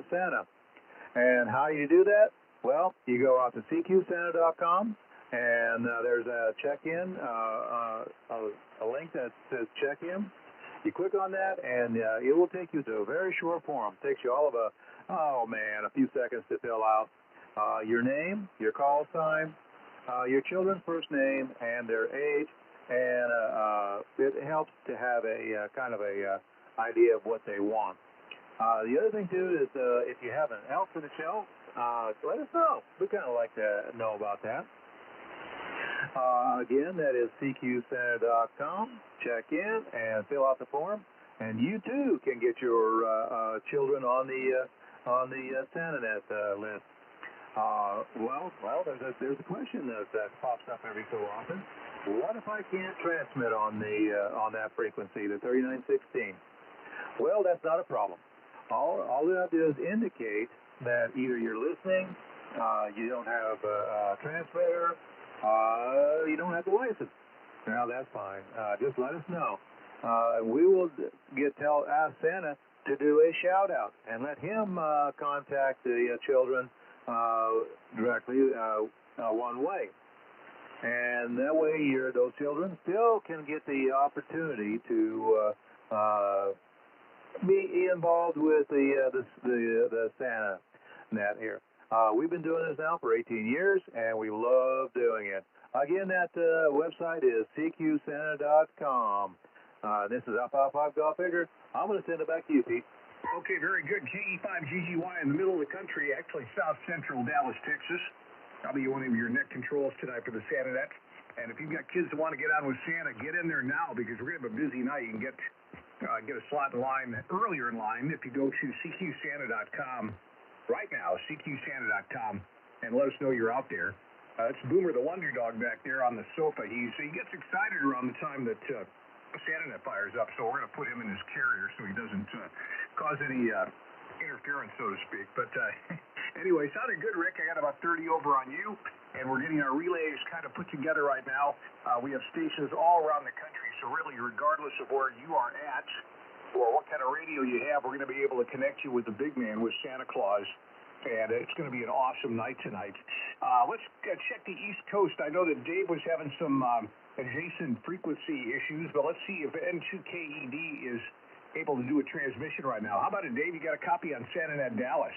Santa. And how do you do that? Well, you go out to cqsanta.com, and there's a check-in, a link that says check-in. You click on that, and it will take you to a very short form. It takes you all of a few seconds to fill out your name, your call sign, your children's first name, and their age, and it helps to have a kind of a idea of what they want. The other thing, too, is if you have an elf for the shelf, let us know. We kind of like to know about that. Again, that is cqsanta.com. Check in and fill out the form, and you, too, can get your children on the SantaNet list. Well, there's a question that pops up every so often. What if I can't transmit on that frequency, the 3916? Well, that's not a problem. All you have to do is indicate that either you're listening, you don't have a transmitter, you don't have the license. Now that's fine. Just let us know. We will ask Santa to do a shout out and let him contact the children directly one way. And that way those children still can get the opportunity to be involved with the Santa net here. We've been doing this now for 18 years, and we love doing it. Again, that website is cqsanta.com. This is Alpha 5 Golf Figure. I'm going to send it back to you, Pete. Okay, very good. KE5GGY in the middle of the country, actually south central Dallas, Texas. I'll be one of your net controls tonight for the Santa Net. And if you've got kids that want to get on with Santa, get in there now because we're going to have a busy night. You can get a slot in line earlier in line if you go to cqsanta.com right now, cqsanta.com, and let us know you're out there. It's Boomer the Wonder Dog back there on the sofa. He gets excited around the time that SantaNet fires up, so we're going to put him in his carrier so he doesn't cause any interference, so to speak. But anyway, sounded good, Rick. I got about 30 over on you, and we're getting our relays kind of put together right now. We have stations all around the country, so really, regardless of where you are at or what kind of radio you have, we're going to be able to connect you with the big man, with Santa Claus. And it's going to be an awesome night tonight. Let's check the East Coast. I know that Dave was having some adjacent frequency issues, but let's see if N2KED is able to do a transmission right now. How about it, Dave? You got a copy on SantaNet Dallas?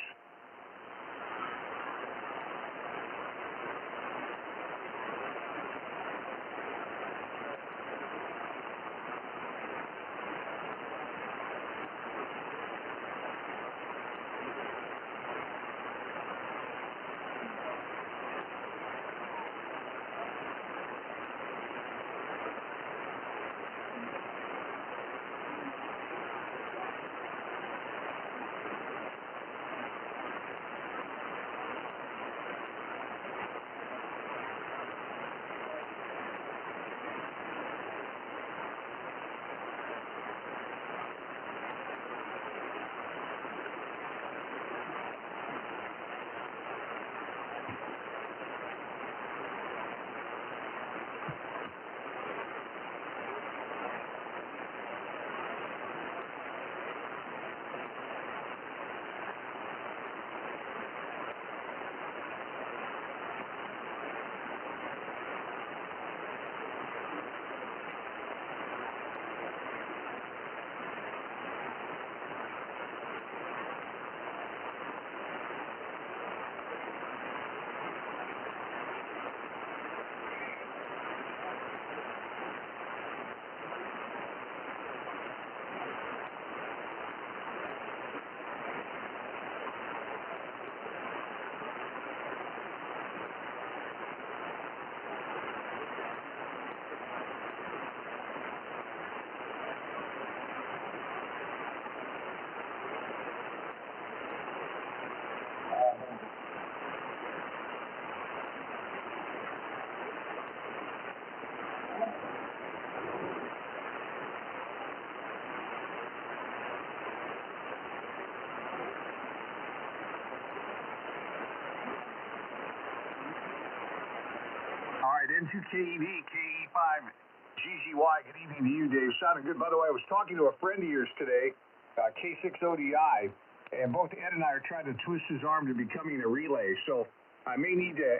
N2KED, KE5GGY. Good evening to you, Dave. Sounded good. By the way, I was talking to a friend of yours today, K6ODI, and both Ed and I are trying to twist his arm to becoming a relay. So I may need to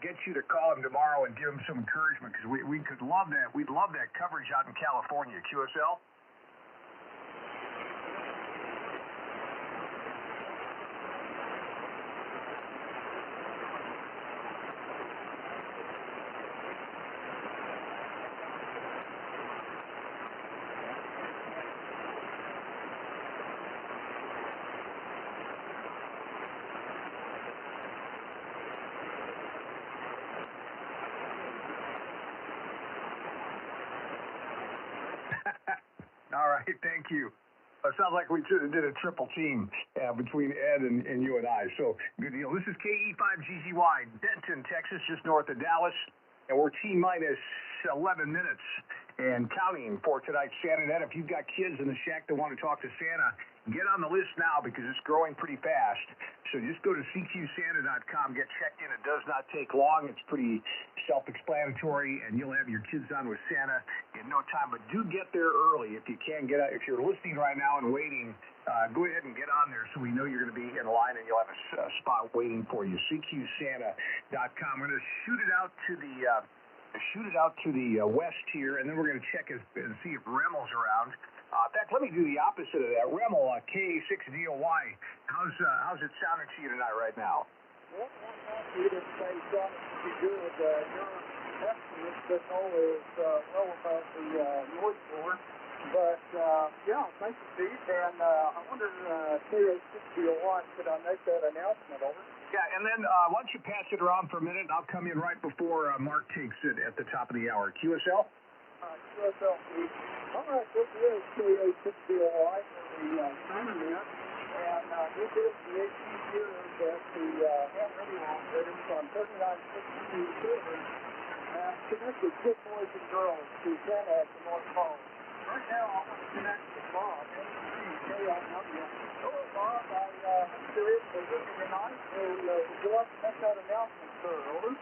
get you to call him tomorrow and give him some encouragement because we could love that. We'd love that coverage out in California. QSL? All right, thank you. It sounds like we did a triple team between Ed and you and I. So, good deal. This is KE5GGY, Denton, Texas, just north of Dallas. And we're T-minus 11 minutes and counting for tonight's Santa Net. If you've got kids in the shack that want to talk to Santa, get on the list now because it's growing pretty fast. So just go to cqsanta.com, get checked in. It does not take long. It's pretty self-explanatory, and you'll have your kids on with Santa in no time. But do get there early if you can. Get out. If you're listening right now and waiting, go ahead and get on there so we know you're going to be in line and you'll have a spot waiting for you. cqsanta.com. We're going to shoot it out to the west here, and then we're going to check and see if Remmel's around. In fact, let me do the opposite of that. Remmel, KA6DOY, how's it sounding to you tonight right now? Well, you didn't say sounding pretty good. Your estimate doesn't always well above the noise floor. But, yeah, thank you, Steve. And I wonder, KA6DOY, could I make that announcement over? Yeah, and then why don't you pass it around for a minute, and I'll come in right before Mark takes it at the top of the hour. QSL? QSL, Steve. All right, this is KA6DOY for the Santa Net. And this is the 18 years that the ham radio operators on 3962 children have connected good boys and girls to Santa at the North Pole. Right now, I want to connect with Bob, KIW. Hello, Bob. I'm curious for listening tonight, and would you like to make that announcement, sir? Over.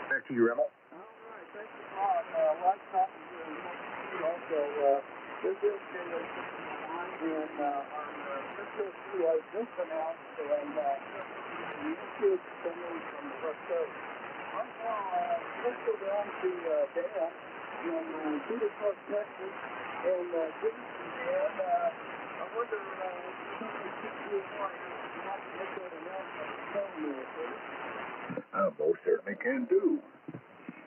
Back to you, Remmel. All right, thank you, Bob. Like talking to you also, this is KA6DOY, and our SSUA just announced and kids coming from the West Coast. Right now, let's go down to Dan in Cedar Park, Texas, and give us some Dan. I wonder if KA6DOY would like to make that announcement and tell me if Most certainly can do.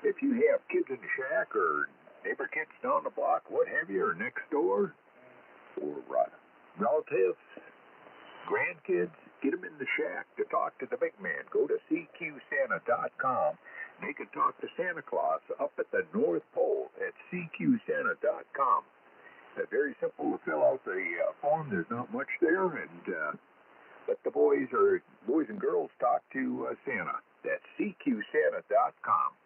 If you have kids in the shack or neighbor kids down the block, what have you, or next door, or relatives, grandkids, get them in the shack to talk to the big man. Go to cqsanta.com. They can talk to Santa Claus up at the North Pole at cqsanta.com. Very simple to fill out the form. There's not much there, and let the boys and girls talk to Santa. That's cqsanta.com.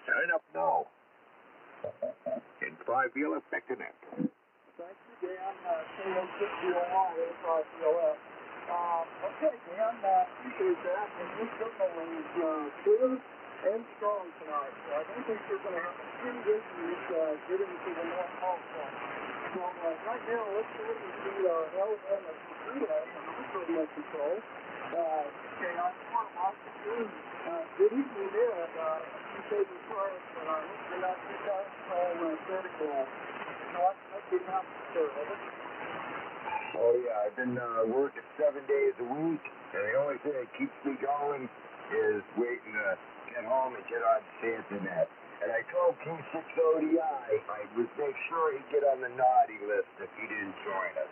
Sign up now. In 5 Beckinet. Thank you, Dan. KA6DOY, Enterprise CLF. Okay, Dan, appreciate that. And your signal is clear and strong tonight. So I don't think you're going to have any issues getting to the North Pole point. So right now, let's go over to LM at the on the control. Okay, I just want to walk you through. Good evening there, you say before, hopefully not too far from Santa Claus. What's been happening, sir? Oh, yeah, I've been working 7 days a week, and the only thing that keeps me going is waiting to get home and get on Santa. And I told Q6ODI I would make sure he'd get on the naughty list if he didn't join us.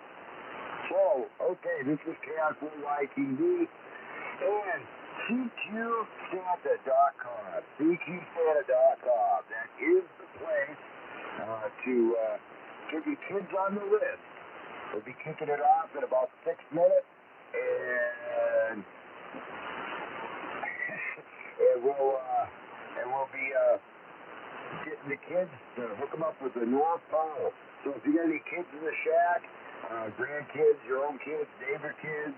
So, okay, this is KI4YTV and CQSanta.com. CQSanta.com. That is the place to get your kids on the list. We'll be kicking it off in about 6 minutes, and we'll be getting the kids to hook them up with the North Pole. So if you got any kids in the shack, grandkids, your own kids, neighbor kids,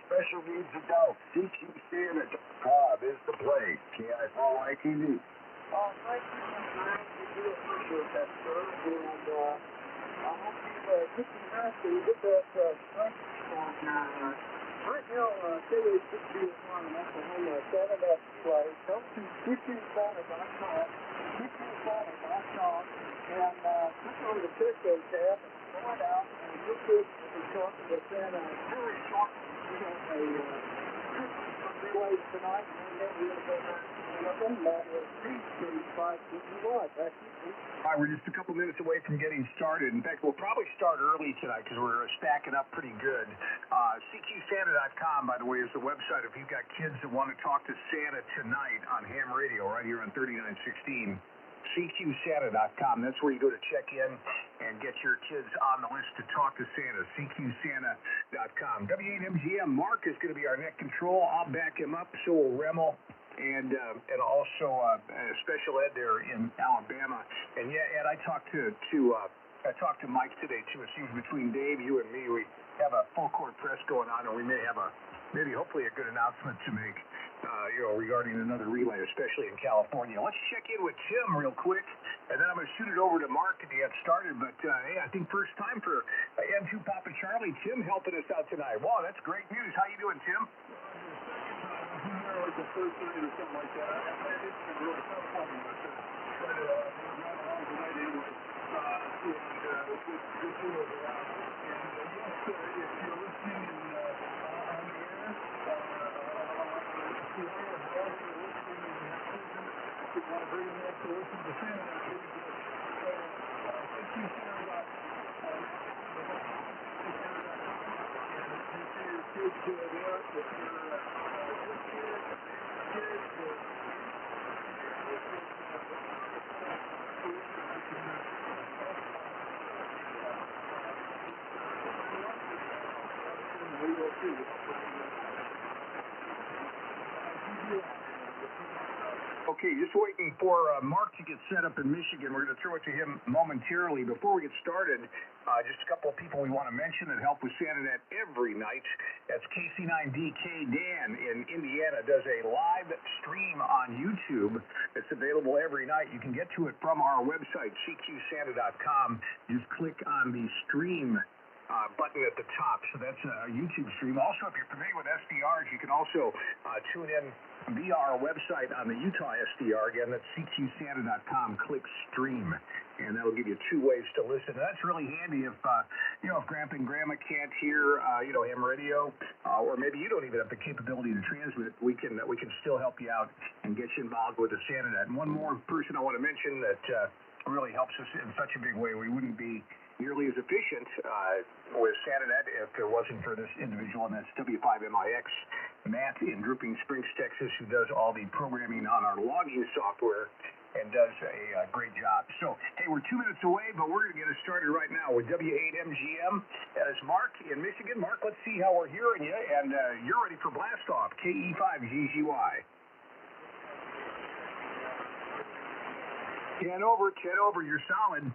special needs adults, CQSanta.com is the place. KI4YTV. Thank you, Frank. We do appreciate that, sir. And I hope you get some rest and get that strength restored here. Right now, KA621 in Oklahoma, Santa Claus. Go to CQSanta.com, CQSanta.com, and click on the Picture tab and pull it out, and you could be talking to Santa very shortly. We have a Christmas relay tonight, and then we're going to go back to the that is 335 Back to you. All right, we're just a couple minutes away from getting started. In fact, we'll probably start early tonight because we're stacking up pretty good. CQSanta.com, by the way, is the website if you've got kids that want to talk to Santa tonight on ham radio right here on 3916. CQSanta.com. That's where you go to check in and get your kids on the list to talk to Santa. CQSanta.com. W8MGM, Mark is going to be our net control. I'll back him up. So will Remmel. And also special ed there in Alabama. And yeah, Ed, I talked to Mike today too. It seems between Dave, you and me, we have a full court press going on, and we may have hopefully a good announcement to make, regarding another relay, especially in California. Let's check in with Tim real quick, and then I'm going to shoot it over to Mark to get started. But hey, I think first time for M2 Papa Charlie, Tim helping us out tonight. Wow, that's great news. How you doing, Tim? Like the first night or something like that. It's been really tough for me, but try to run along tonight anyway. And good to know that. And yes, if you're listening on the air, if you are listening if you want to bring them up to listen to Santa, thank you, Sarah. And you see your kids there, if you're Okay, just waiting for Mark to get set up in Michigan. We're going to throw it to him momentarily. Before we get started, just a couple of people we want to mention that help with SantaNet every night. That's KC9DK Dan in Indiana does a live stream on YouTube. It's available every night. You can get to it from our website, CQSanta.com. Just click on the stream button at the top. So that's a YouTube stream. Also, if you're familiar with SDRs, you can also tune in via our website on the Utah SDR. Again, that's CQSanta.com. Click stream, and that'll give you two ways to listen. And that's really handy if if Grandpa and Grandma can't hear ham radio, or maybe you don't even have the capability to transmit. We can still help you out and get you involved with the SantaNet. And one more person I want to mention that really helps us in such a big way. We wouldn't be nearly as efficient with SantaNet if it wasn't for this individual, and that's W5MIX, Matt in Drooping Springs, Texas, who does all the programming on our logging software and does a great job. So, hey, we're 2 minutes away, but we're going to get us started right now with W8MGM. As Mark in Michigan. Mark, let's see how we're hearing you, and you're ready for blast off, KE5GGY. 10 over, you're solid.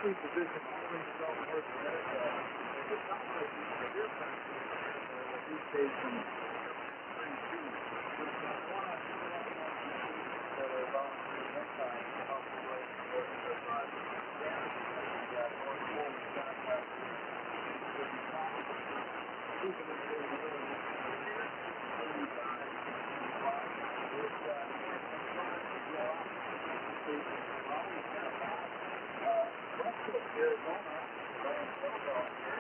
every position always felt more threat. It sounds like the deer practice these days from pretty soon. But I want to see a lot more that are volunteering next time to help the way for damage and going forward. That would be possible. Even if they were really here, we found it. It's West Coast Arizona, and Philadelphia.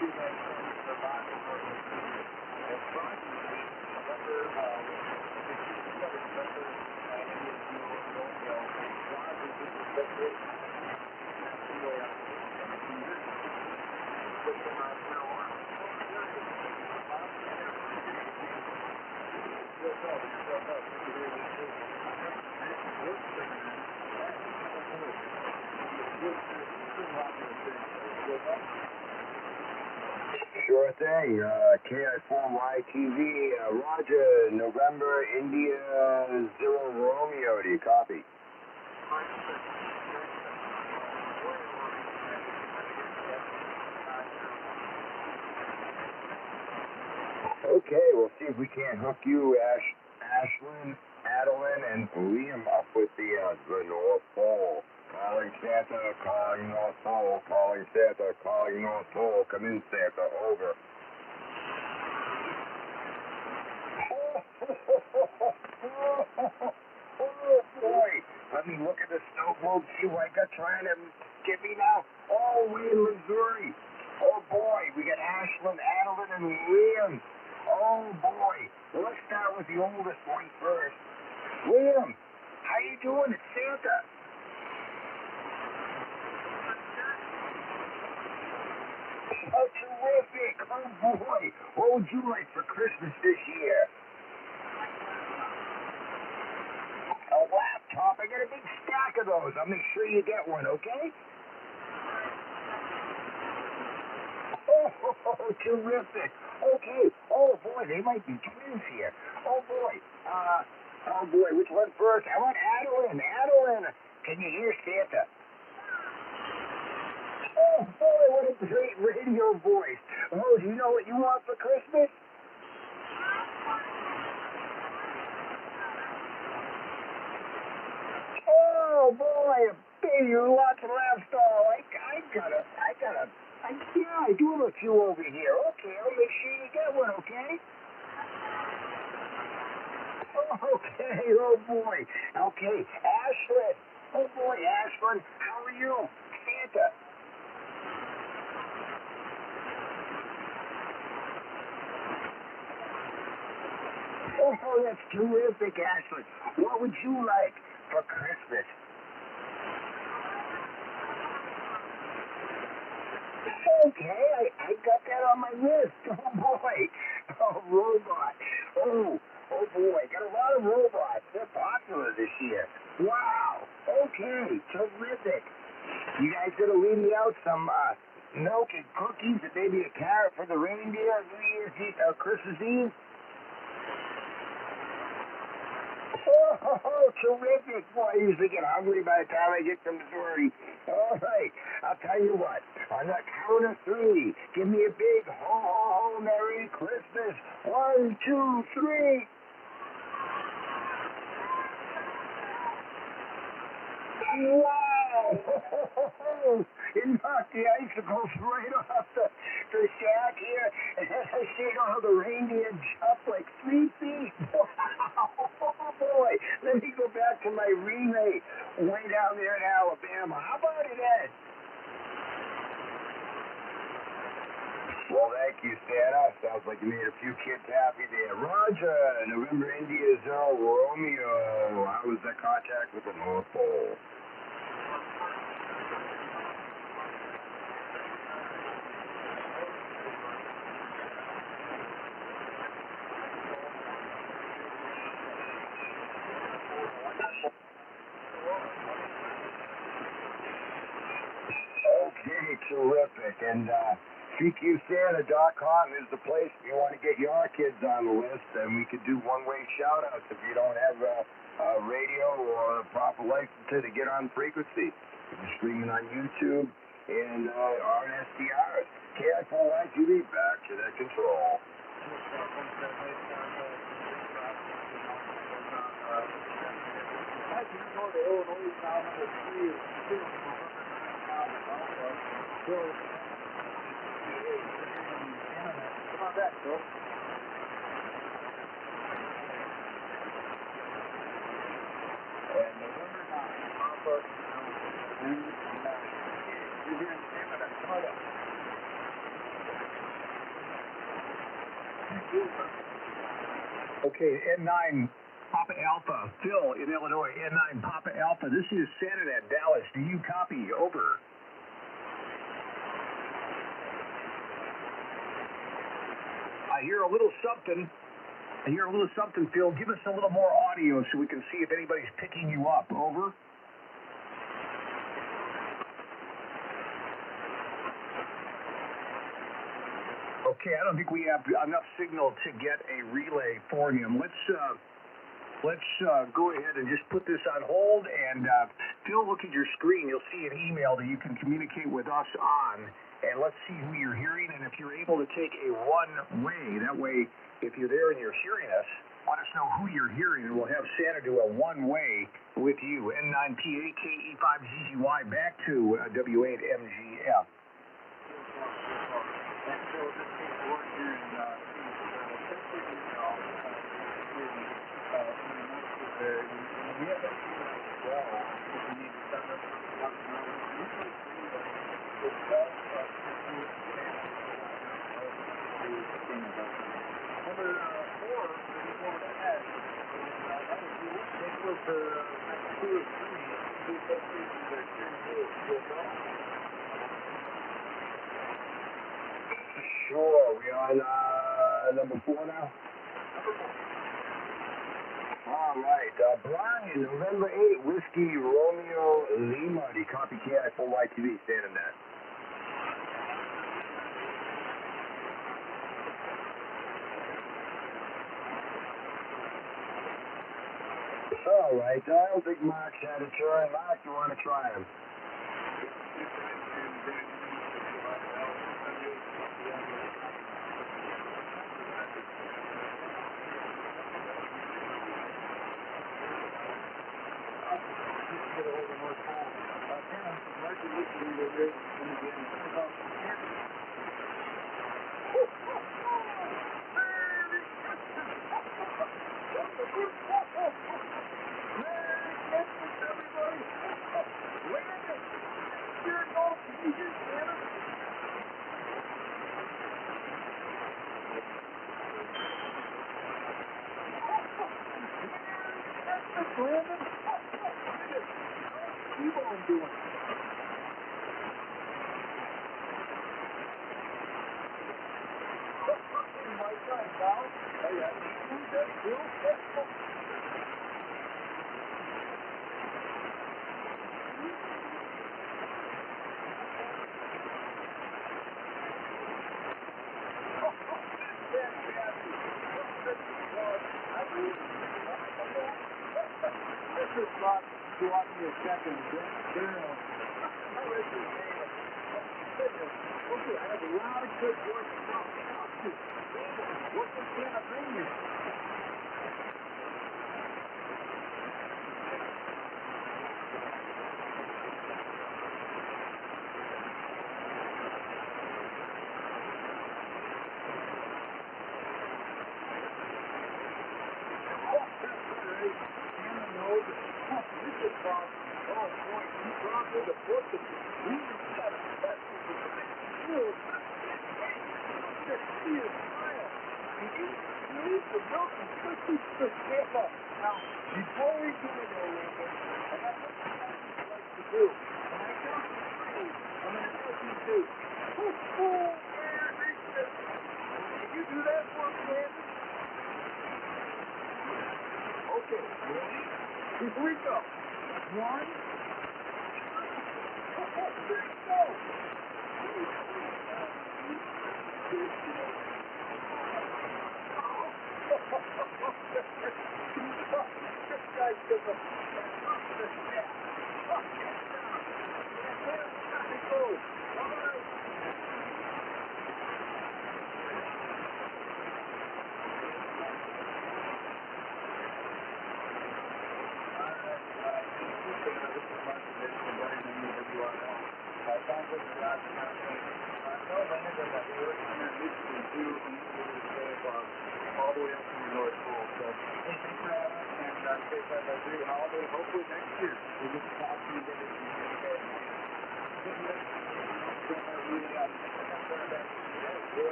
see that in the Bible where it's Friday, November, Sure thing. KI4YTV, Roger, November, India, Zero Romeo. Do you copy? Okay, we'll see if we can't hook you, Ashlyn, Adeline, and Liam up with the North Pole. Calling Santa, calling North Pole, calling Santa, calling North Pole. Come in, Santa, over. Oh, boy. Let me look at the snowblower, see what I got trying to get me now. Oh, we're in Missouri. Oh, boy. We got Ashlyn, Adeline, and Liam. Oh, boy. Well, let's start with the oldest one first. Liam, how you doing? It's Santa. Oh, terrific. Oh, boy. What would you like for Christmas this year? A laptop. I got a big stack of those. I'll make sure you get one, okay? Oh, terrific. Okay. Oh, boy, they might be twins here. Oh, boy. Which one first? I want Adeline. Adeline, can you hear Santa? Oh, boy, what a great radio voice. Oh, do you know what you want for Christmas? Oh, boy, a baby with lots of laughs. Oh, I do have a few over here. Okay, I'll make sure you get one, okay? Okay, oh, boy. Okay, Ashlyn. Oh, boy, Ashlyn, how are you? Santa. Oh, that's terrific, Ashlyn. What would you like for Christmas? Okay, I got that on my list. Oh, boy. Oh, robot. Oh, boy. Got a lot of robots. They're popular this year. Wow. Okay, terrific. You guys gonna leave me out some milk and cookies and maybe a carrot for the reindeer on New Year's Eve, Christmas Eve? Oh, terrific. Boy, I usually get hungry by the time I get to Missouri. All right, I'll tell you what. On the count of three, give me a big ho, ho, ho, Merry Christmas. 1, 2, 3. Wow! It knocked the icicles right off the shack here. And as I say, oh, the reindeer jumped like 3 feet. Wow! Oh, boy. Let me go back to my relay way down there in Alabama. How about it, Ed? Well, thank you, Santa. Sounds like you made a few kids happy there. Roger, November India Zero Romeo. How was that contact with the North Pole? Okay, terrific. And CQSanta.com is the place if you want to get your kids on the list, and we could do one-way shout-outs if you don't have radio or a proper license to get on frequency. You're streaming on YouTube and on SDRs. KI4YTV, back to the control. Come on back, Bill. And November 9th, Papa, and 9. You're here in Canada. Come on up. Okay, N9 Papa Alpha. Phil in Illinois, N9 Papa Alpha. This is Santa at Dallas. Do you copy? Over. I hear a little something. Phil. Give us a little more audio so we can see if anybody's picking you up. Over. Okay, I don't think we have enough signal to get a relay for him. Let's go ahead and just put this on hold. And Phil, look at your screen. You'll see an email that you can communicate with us on. And let's see who you're hearing. And if you're able to take a one-way, that way, if you're there and you're hearing us, let us know who you're hearing, and we'll have Santa do a one-way with you. N9PAKE5GGY back to W8MGF. Number 4, before that, was the next 2 or 3. Sure, we on number 4 now? All right, Brian, November 8, Whiskey Romeo Lima, the copycat for YTV, standing that. All right, I don't think Mark's had a turn. Mark, you want to try him?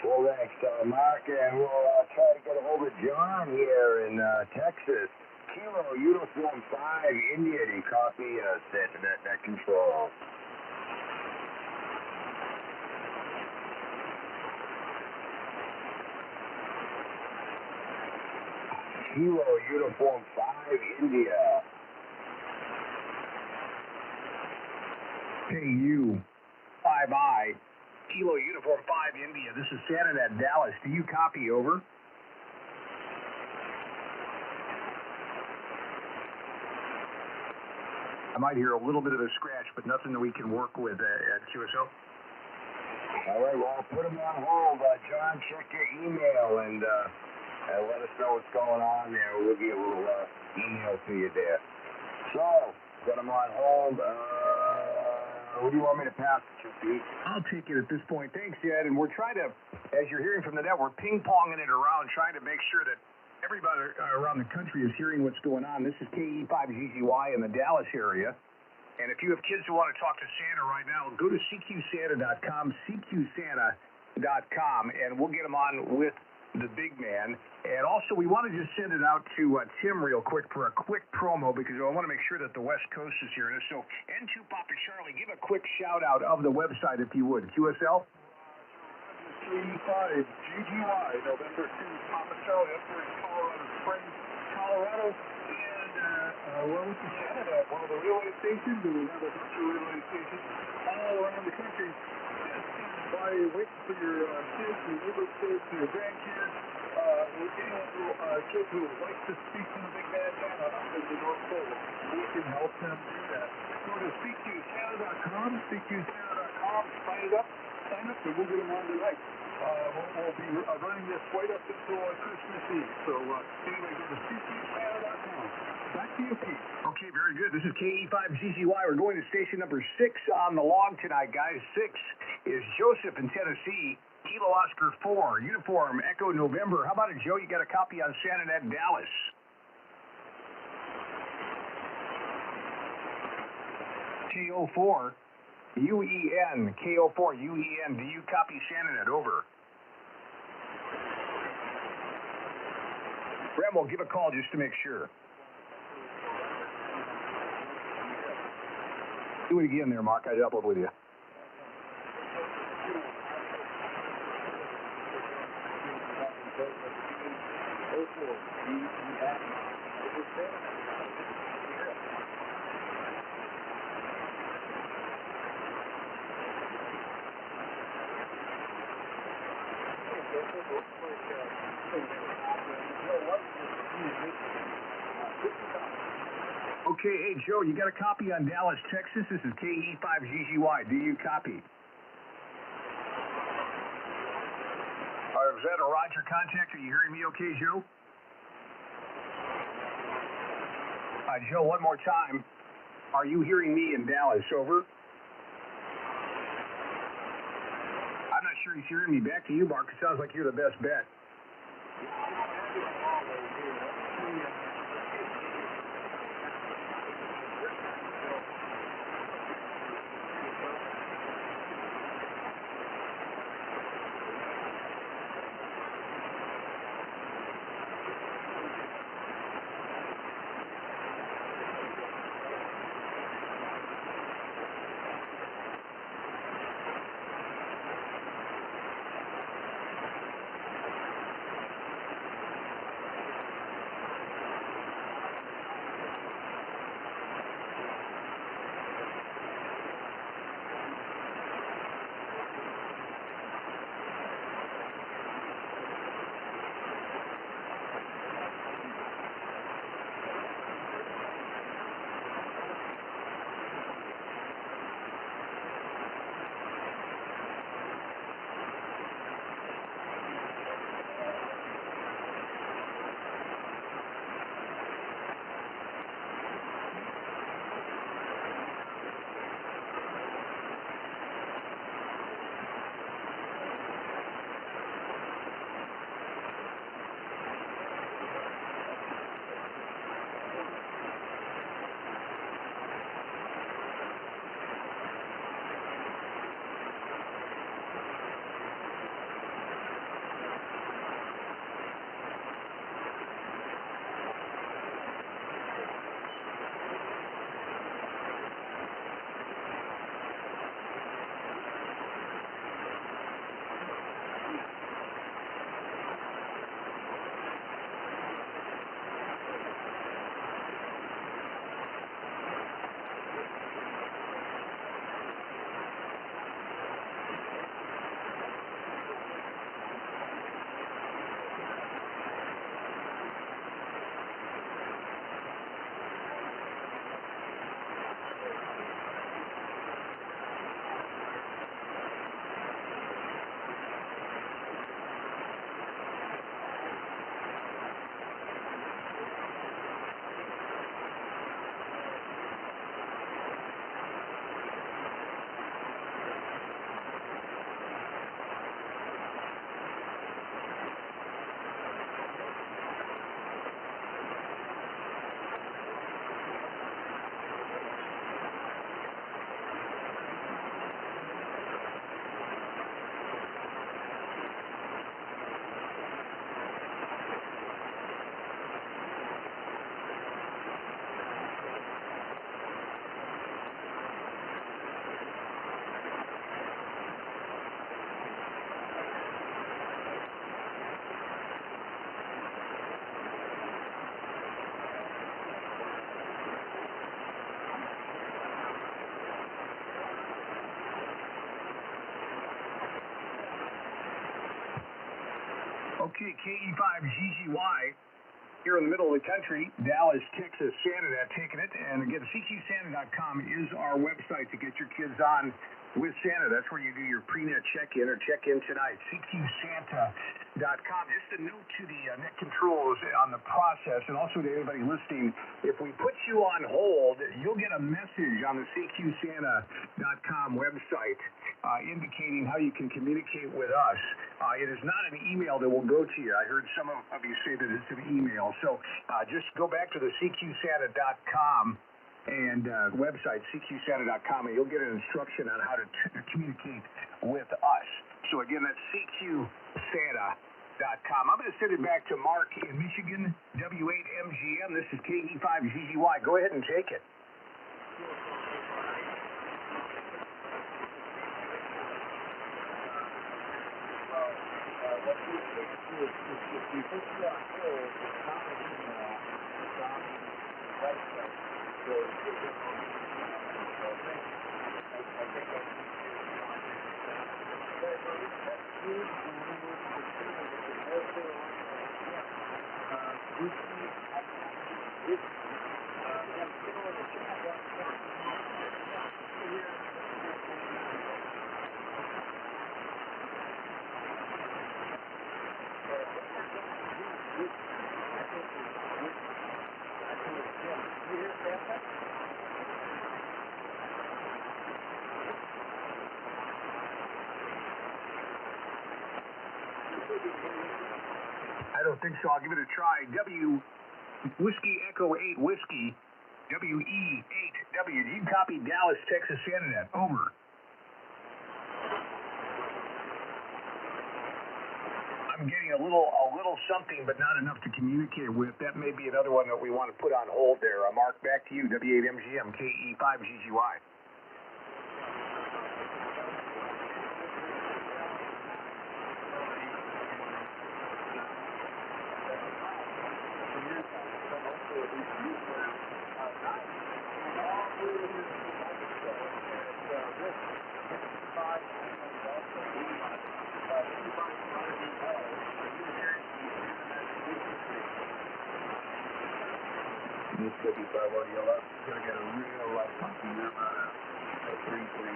Well, thanks, Mark, and we'll try to get a hold of John here in Texas. Kilo Uniform 5 India, do you copy net control? Kilo Uniform 5 India. KU 5I. Kilo Uniform 5 India. This is Santa at Dallas. Do you copy? Over. I might hear a little bit of a scratch, but nothing that we can work with at QSO. All right, well, I'll put him on hold. John, check your email and let us know what's going on there. We'll get a little email to you there. So, put him on hold. What do you want me to pass it to, Pete? I'll take it at this point. Thanks, Ed. And we're trying to, as you're hearing from the network, ping-ponging it around, trying to make sure that everybody around the country is hearing what's going on. This is KE5GGY in the Dallas area. And if you have kids who want to talk to Santa right now, go to CQSanta.com, CQSanta.com, and we'll get them on with the big man. And also, we want to just send it out to Tim real quick for a quick promo because I want to make sure that the West Coast is hearing us. So, N2 Papa Charlie, give a quick shout-out of the website, if you would. QSL? KE5 GGY, November 2, Papa Charlie, up there in Colorado Springs, Colorado. And we're with Canada at one of the railway stations, and we have a bunch of railway stations all around the country. By waiting for your kids, your neighbor kids, your grandkids, anyone kids who would like to speak to the big bad Santa up in the North Pole, we can help them do that. Go to speaktoSanta.com, speaktoSanta.com, sign up, and we'll get them on tonight. We'll be running this right up until Christmas Eve. So anyway, go to speaktoSanta.com. Back to you, Pete. Okay, very good. This is KE5GGY. We're going to station number 6 on the log tonight, guys. 6 is Joseph in Tennessee. Kilo Oscar 4, Uniform Echo November. How about it, Joe? You got a copy on Santa Net Dallas. KO4 UEN. KO4 UEN. Do you copy Santa Net? Over. Brem will give a call just to make sure. Do it again there, Mark. I doubled with you. Okay, hey, Joe, you got a copy on Dallas, Texas? This is KE5GGY. Do you copy? Is that a Roger contact? Are you hearing me okay, Joe? Joe, one more time. Are you hearing me in Dallas? Over. I'm not sure he's hearing me. Back to you, Mark. It sounds like you're the best bet. Whiskey, KE5GGY. Here in the middle of the country, Dallas, Texas, Santa taking it. And again, CQSanta.com is our website to get your kids on with Santa. That's where you do your pre-net check-in or check-in tonight. CQSanta.com. Just a note to the net controls on the process, and also to anybody listening, if we put you on hold, you'll get a message on the CQSanta.com website indicating how you can communicate with us. It is not an email that will go to you. I heard some of you say that it's an email. So just go back to the CQSanta.com and website, CQSanta.com, and you'll get an instruction on how to communicate with us. So again, that's CQSanta.com. I'm going to send it back to Mark in Michigan, W8MGM. This is KE5GGY. Go ahead and take it. What we do is if we put you on hold, the common email is on the website. So I think I don't think so. I'll give it a try. Whiskey Echo 8 Whiskey, WE8W. Do you copy Dallas, Texas, Santa? Over. I'm getting a little something, but not enough to communicate with. That may be another one that we want to put on hold there. Mark, back to you. W8MGM, KE5GGY. This 55 audio up. Gonna get a real light funky there about a 338.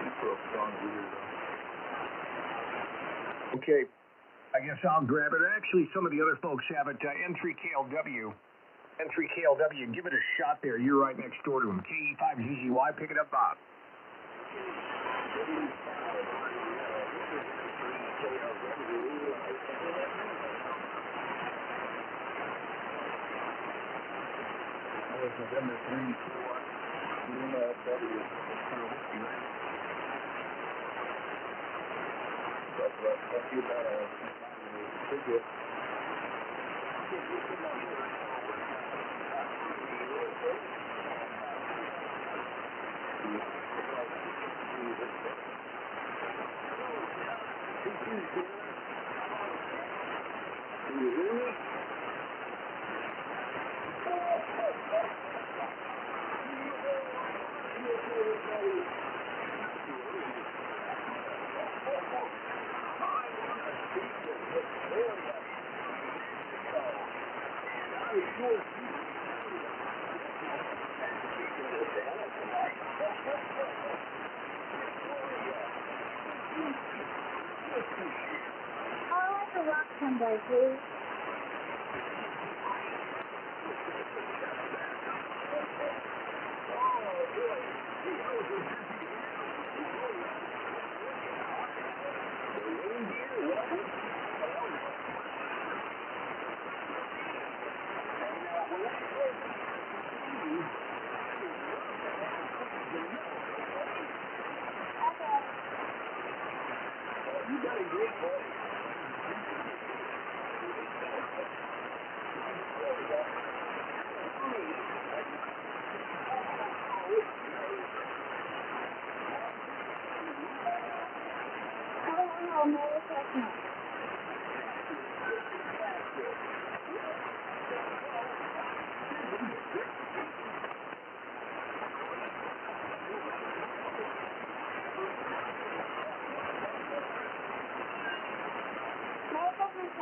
This broke song weird though. Okay, I guess I'll grab it. Actually, some of the other folks have it. N3KLW. N3KLW, give it a shot there. You're right next door to him. KE5GGY, pick it up, Bob. November 3, 4, W. That's you about a ticket. Can you hear me? I'd like a rock someday, please. You got a great voice. Oh, Merry Christmas. Merry Christmas,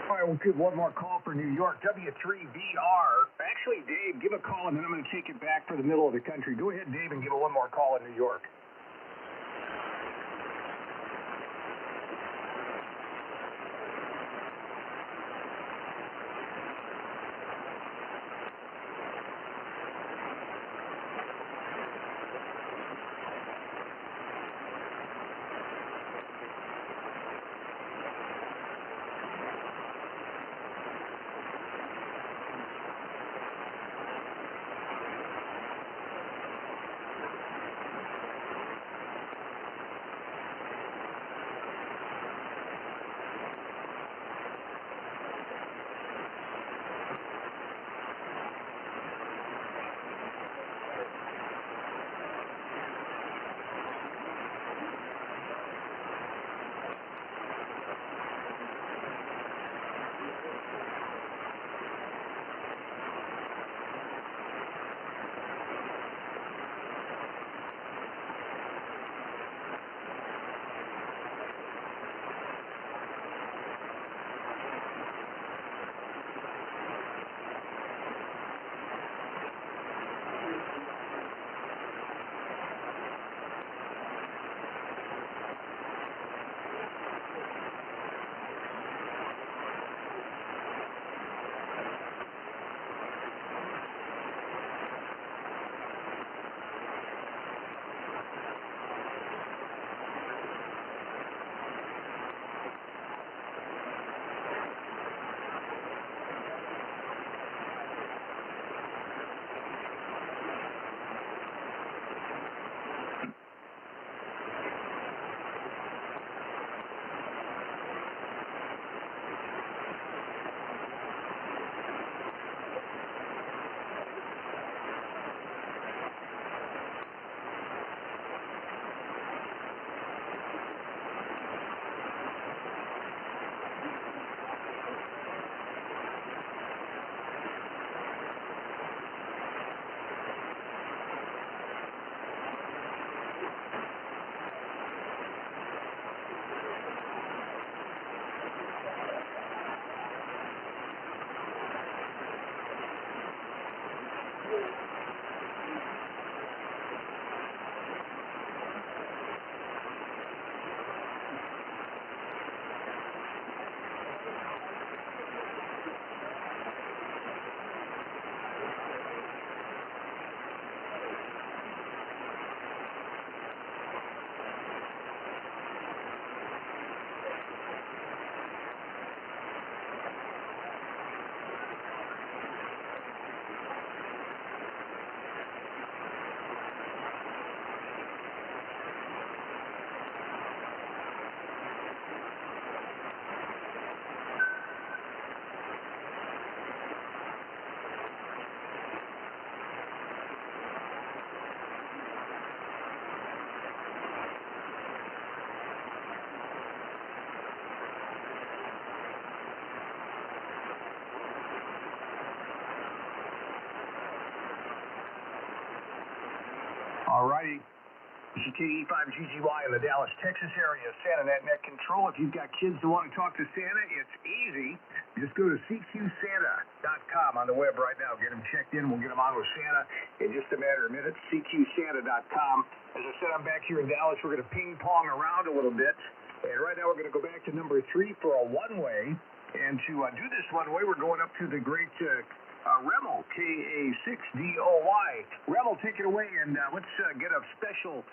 All right, we'll give one more call for New York, W3VR. Actually, Dave, give a call, and then I'm going to take it back for the middle of the country. Go ahead, Dave, and give it one more call in New York. All righty. This is KE5GGY in the Dallas, Texas area, SantaNet Net Control. If you've got kids who want to talk to Santa, it's easy. Just go to CQSanta.com on the web right now. Get them checked in. We'll get them on with Santa in just a matter of minutes. CQSanta.com. As I said, I'm back here in Dallas. We're going to ping pong around a little bit. And right now we're going to go back to number 3 for a one-way. And to do this one-way, we're going up to the great Remmel, K-A-6-D-O-Y. Remmel, take it away, and let's get a special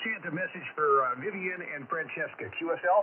Santa message for Vivian and Francesca. QSL?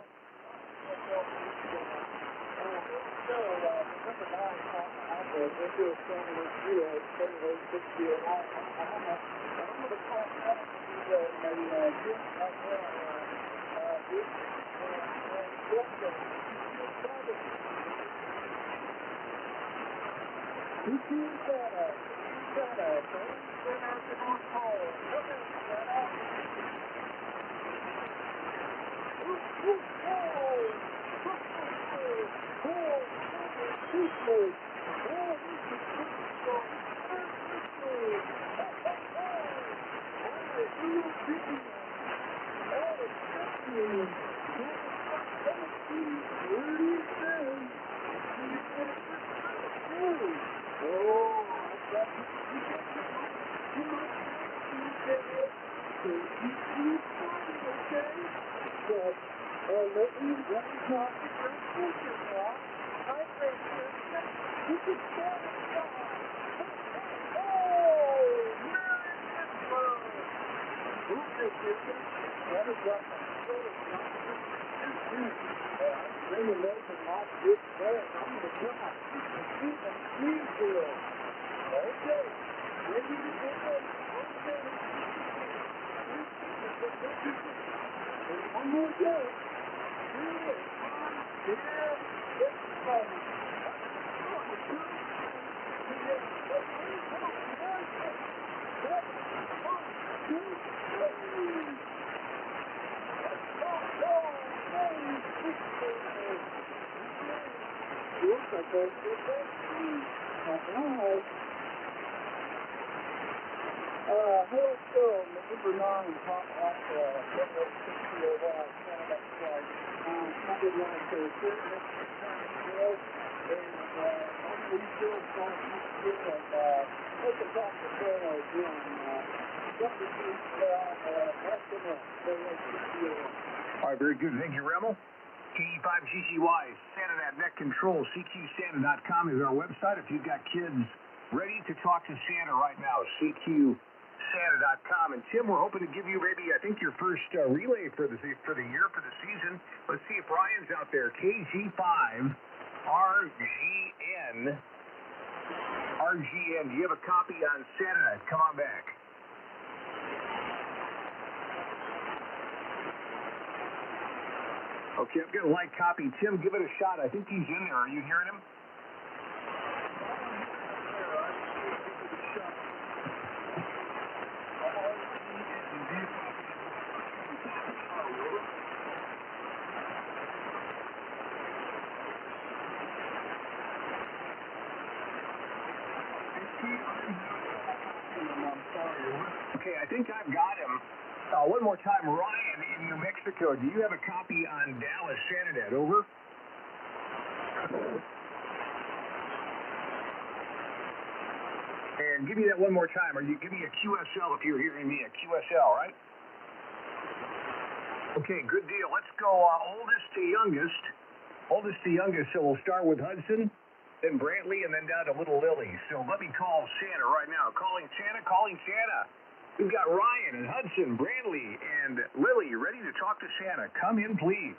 All right, very good. Thank you, Remmel. KE5GGY, SantaNet Net Control, CQSanta.com is our website. If you've got kids ready to talk to Santa right now, CQSanta.com. And Tim, we're hoping to give you maybe, I think, your first relay for the year, for the season. Let's see if Ryan's out there. KG5RGN. RGN, do you have a copy on SantaNet? Come on back. Okay, I've got a light copy. Tim, give it a shot. I think he's in there. Are you hearing him? Okay, I think I've got him. One more time, Ryan in New Mexico. Do you have a copy on Dallas SantaNet? Over. And give me that one more time. Or you give me a QSL if you're hearing me. A QSL, right? Okay, good deal. Let's go oldest to youngest. Oldest to youngest. So we'll start with Hudson, then Brantley, and then down to Little Lily. So let me call Santa right now. Calling Santa, calling Santa. We've got Ryan and Hudson, Brantley, and Lily ready to talk to Santa. Come in, please.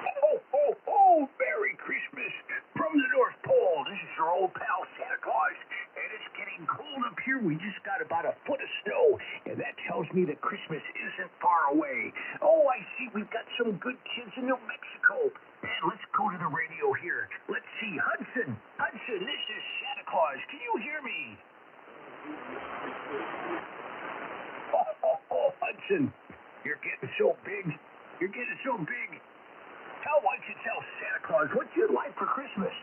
Ho, ho, ho! Merry Christmas from the North Pole. This is your old pal Santa Claus, and it's getting cold up here. We just got about a foot of snow, and that tells me that Christmas isn't far away. Oh, I see we've got some good kids in New Mexico. Man, let's go to the radio here. Let's see. Hudson, this is Santa Claus. Can you hear me? Oh, Hudson, you're getting so big. You're getting so big. Why don't you tell Santa Claus what you'd like for Christmas?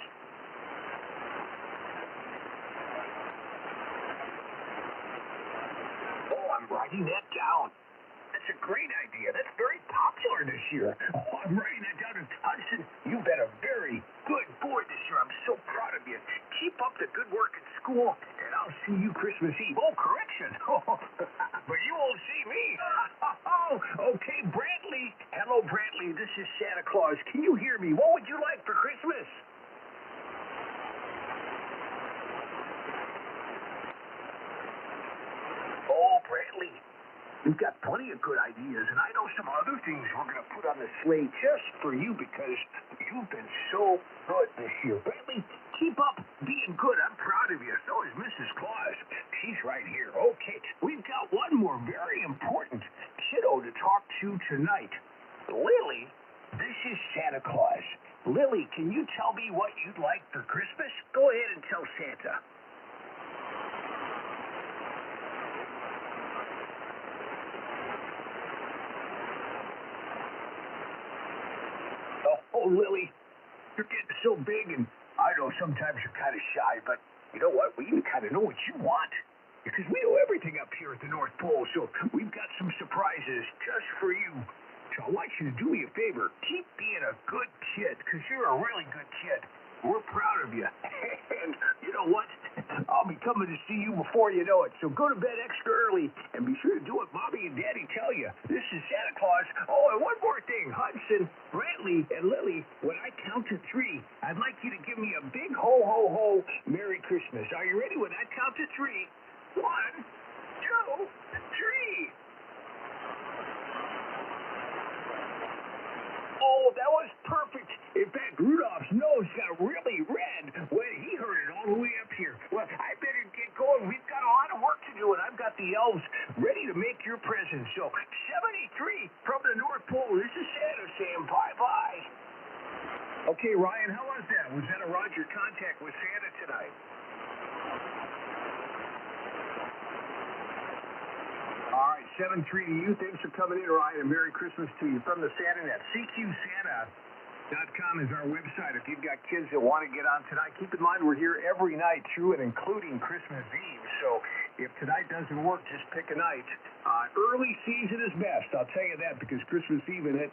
writing that down. That's a great idea. That's very popular this year. Oh, I'm writing that down. And Thomson, you've been a very good boy this year. I'm so proud of you. Keep up the good work at school, and I'll see you Christmas Eve. Oh, correction. But you won't see me. Okay, Brantley. Hello, Brantley. This is Santa Claus. Can you hear me? What would you like for Christmas? Oh, Brantley. We've got plenty of good ideas, and I know some other things we're going to put on the sleigh just for you because you've been so good this year. Brantley, keep up being good. I'm proud of you. So is Mrs. Claus. She's right here. Okay, we've got one more very important kiddo to talk to tonight. Lily, this is Santa Claus. Lily, can you tell me what you'd like for Christmas? Go ahead and tell Santa. Oh, Lily, you're getting so big, and I know sometimes you're kind of shy, but you know what? We even kind of know what you want. Because we know everything up here at the North Pole, so we've got some surprises just for you. So I want you to do me a favor. Keep being a good kid, because you're a really good kid. We're proud of you. And you know what? I'll be coming to see you before you know it. So go to bed extra early and be sure to do what Mommy and Daddy tell you. This is Santa Claus. Oh, and one more thing. Hudson, Brantley, and Lily, when I count to 3, I'd like you to give me a big ho, ho, ho, Merry Christmas. Are you ready? When I count to 3, 1, 2, 3. Oh, that was perfect. In fact, Rudolph's nose got really red when he heard it all the way up here. Well, I better get going. We've got a lot of work to do, and I've got the elves ready to make your presents. So, 73 from the North Pole. This is Santa saying bye-bye. Okay, Ryan, how was that? Was that a Roger contact with Santa tonight? All right, 7-3 to you. Thanks for coming in, Ryan, and Merry Christmas to you from the SantaNet. CQSanta.com is our website. If you've got kids that want to get on tonight, keep in mind we're here every night through and including Christmas Eve. So if tonight doesn't work, just pick a night. Early season is best, I'll tell you that, because Christmas Eve and it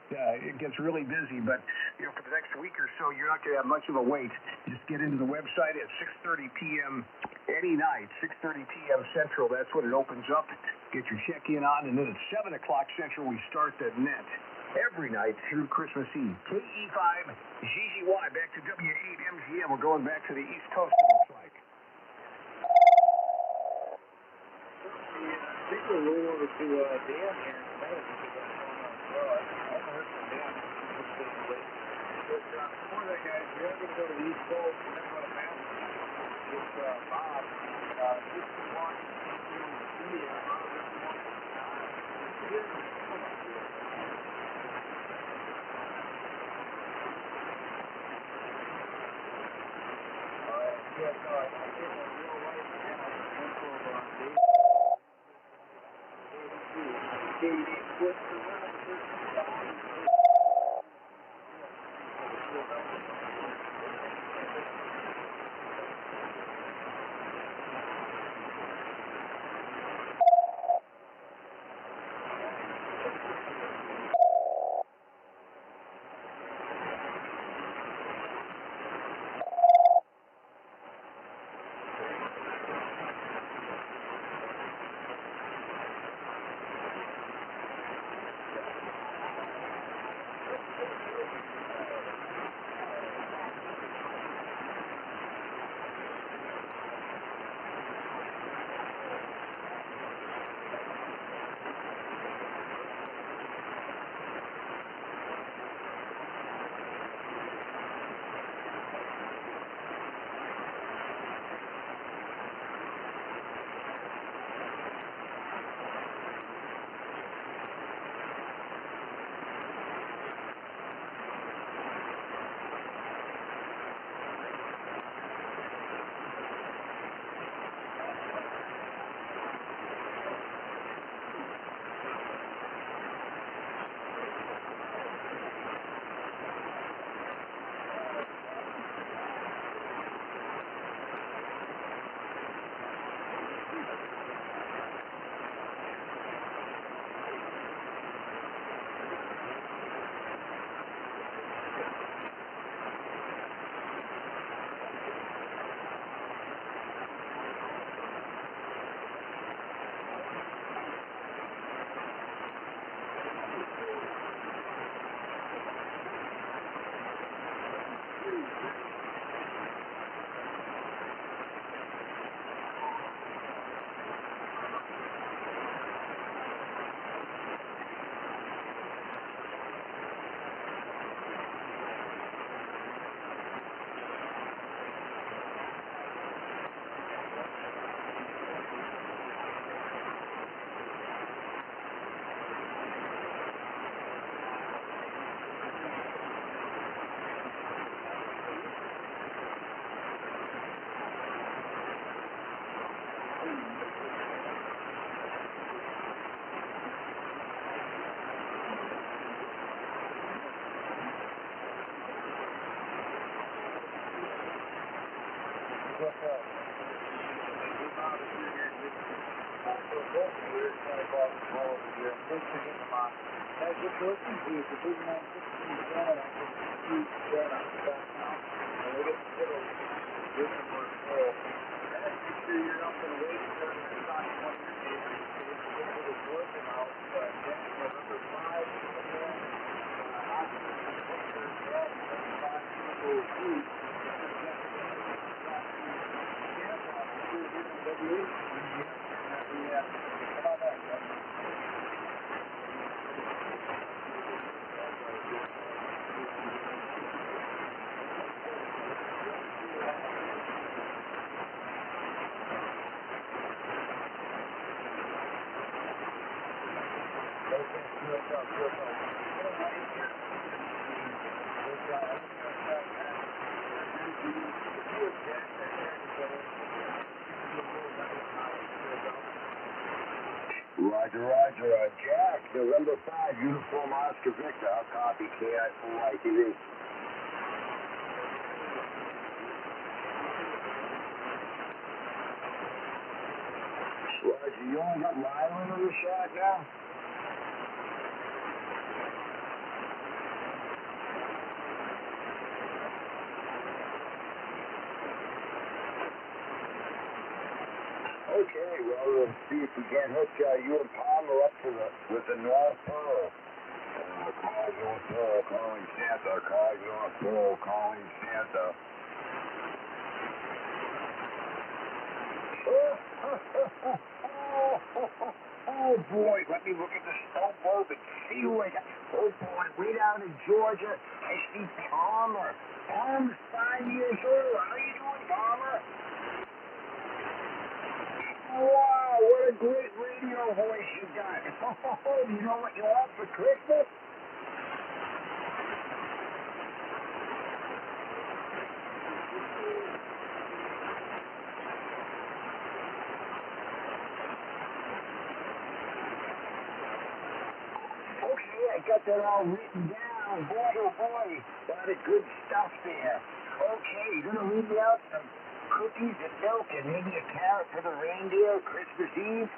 gets really busy. But you know, for the next week or so, you're not going to have much of a wait. Just get into the website at 6:30 p.m. any night, 6:30 p.m. Central. That's when it opens up. Get your check-in on, and then at 7 o'clock Central, we start the net every night through Christmas Eve. KE5 GGY back to W8 MGM. We're going back to the East Coast, it looks like. I think we'll roll over to Dan here in a minute because I'm going on well. I haven't heard from Dan lately. But before that, guys, we are going to go to the East Coast. We're going to go to Madison with Bob. Just to watch the Yes, I'm getting a real light now. What's the what's up. We found a few here. For both years, I bought the ball here. Thanks for getting them on. That's just working for you. The big man 16 cent. I can shoot that on the back now. And we get the middle. This is where it's full. And make sure you're up and waiting for them to stop one of your neighbors. It is working out. Jack, November 5, Roger, Roger. Jack, November 5, uniform Oscar Victor. I'll copy KI4YTV. Roger, you only got Ryland in the shot now? Okay, well, we'll see if we can hook you and Palmer up to with the North Pole. Calling North Pole, calling Santa, calling North Pole, calling Santa. Oh boy, let me look at the snowbird and see who I got. Oh boy, way down in Georgia, I see Palmer. Palmer's 5 years old. How you doing, Palmer? Wow, what a great radio voice you got. Oh, you know what you want for Christmas? Okay, I got that all written down. Boy, oh boy, a lot of good stuff there. Okay, you're going to leave me out some cookies and milk and maybe a carrot for the reindeer Christmas Eve?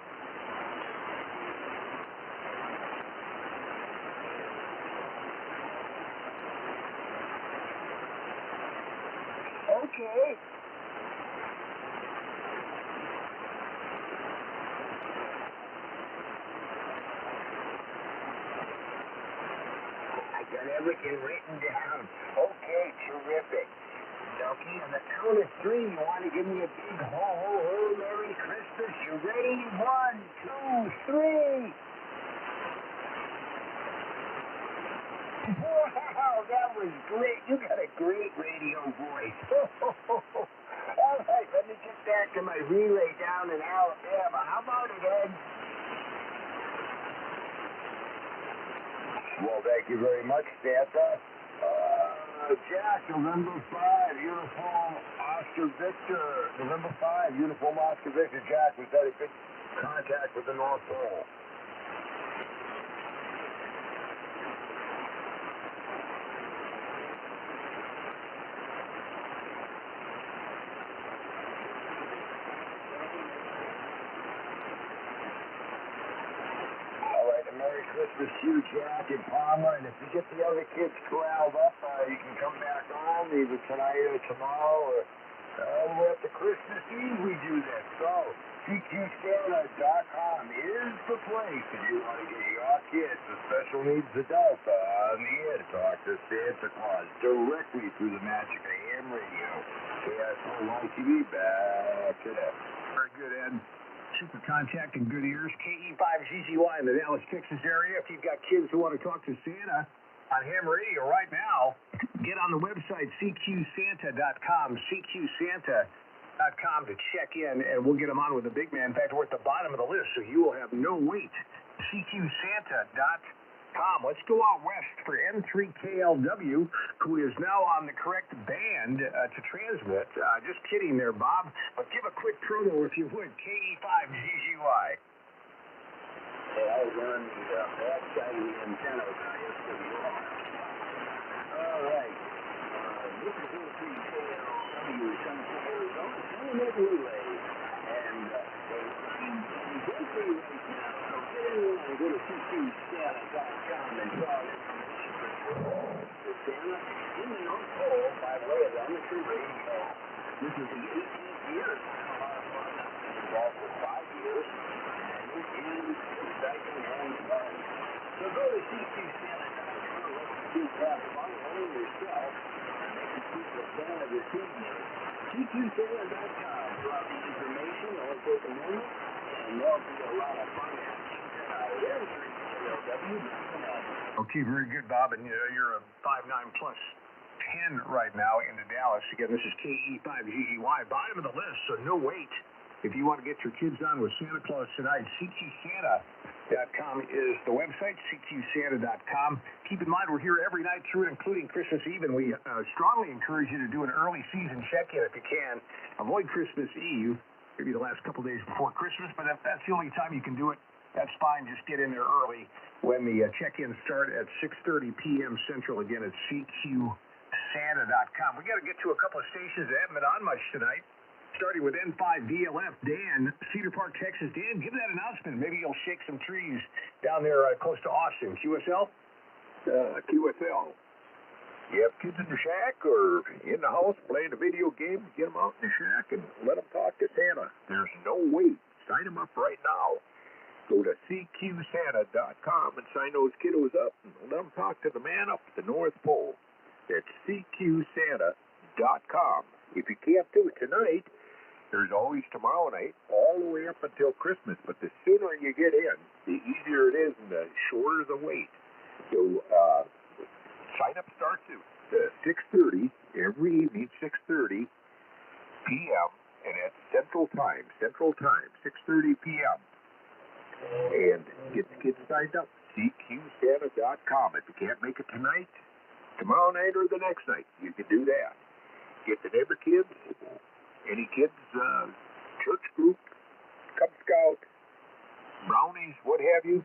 Okay. I got everything written down. Okay, terrific. Okay, on the count of 3, you want to give me a big ho, ho, ho, Merry Christmas. You ready? 1, 2, 3. Wow, that was great. You got a great radio voice. All right, let me get back to my relay down in Alabama. How about it, Ed? Well, thank you very much, Santa. Jack, November 5, uniform Oscar Victor. November 5, uniform Oscar Victor. Jack, was that a good contact with the North Pole? Merry Christmas to you, Jack and Palmer, and if you get the other kids corralled up, you can come back on either tonight or tomorrow, or after Christmas Eve we do this. So, CQSanta.com is the place if you want to get your kids, the special needs adult, on the air to talk to Santa Claus directly through the magic of AM radio. KI4YTV, back to that. Very good, Ed. Super contact and good ears. KE5GGY in the Dallas, Texas area. If you've got kids who want to talk to Santa on ham radio right now, get on the website CQSanta.com, CQSanta.com to check in, and we'll get them on with the big man. In fact, we're at the bottom of the list, so you will have no wait. CQSanta.com. Let's go out west for N3KLW, who is now on the correct band to transmit. Just kidding there, Bob. But give a quick promo, if you would. KE5GGY. Hey, I was on the back side of the antenna yesterday. All right. This is N3KLW, Sunset, Arizona. Santa relay. And they're running some great relays now. So get in there and go to ccSanta.com and draw information for Santa in the North Pole by way of the Amateur Radio. This is the 18th year. It's been a lot of fun. I've been involved for 5 years. And it is exciting and fun. So go to ccSanta.com. Let's keep have fun learning yourself and making people a fan of your team. ccSanta.com for all the information. Only take a moment. And there'll be a lot of fun happening tonight. Every KLW.net. Okay, very good, Bob. And you're a 5'9 plus 10 right now into Dallas. Again, this is KE5GGY. Bottom of the list, so no wait. If you want to get your kids on with Santa Claus tonight, ccSanta.com is the website, ccSanta.com. Keep in mind, we're here every night through, including Christmas Eve, and we strongly encourage you to do an early season check-in if you can. Avoid Christmas Eve, maybe the last couple days before Christmas, but if that's the only time you can do it, that's fine. Just get in there early when the check-ins start at 6:30 p.m. Central. Again, it's ccSanta.com. We got to get to a couple of stations that haven't been on much tonight. Starting with N5VLF, Dan, Cedar Park, Texas. Dan, give that announcement. Maybe you'll shake some trees down there close to Austin. QSL? QSL. You have kids in the shack or in the house playing a video game, get them out in the shack and let them talk to Santa. There's no wait. Sign them up right now. Go to ccSanta.com and sign those kiddos up and let them talk to the man up at the North Pole. That's ccSanta.com. If you can't do it tonight, there's always tomorrow night, all the way up until Christmas. But the sooner you get in, the easier it is and the shorter the wait. So sign up starts at 6:30 every evening, 6:30 p.m. and that's Central Time, 6:30 p.m. And get the kids signed up, ccSanta.com. If you can't make it tonight, tomorrow night, or the next night, you can do that. Get the neighbor kids, any kids, church group, Cub Scout, brownies, what have you.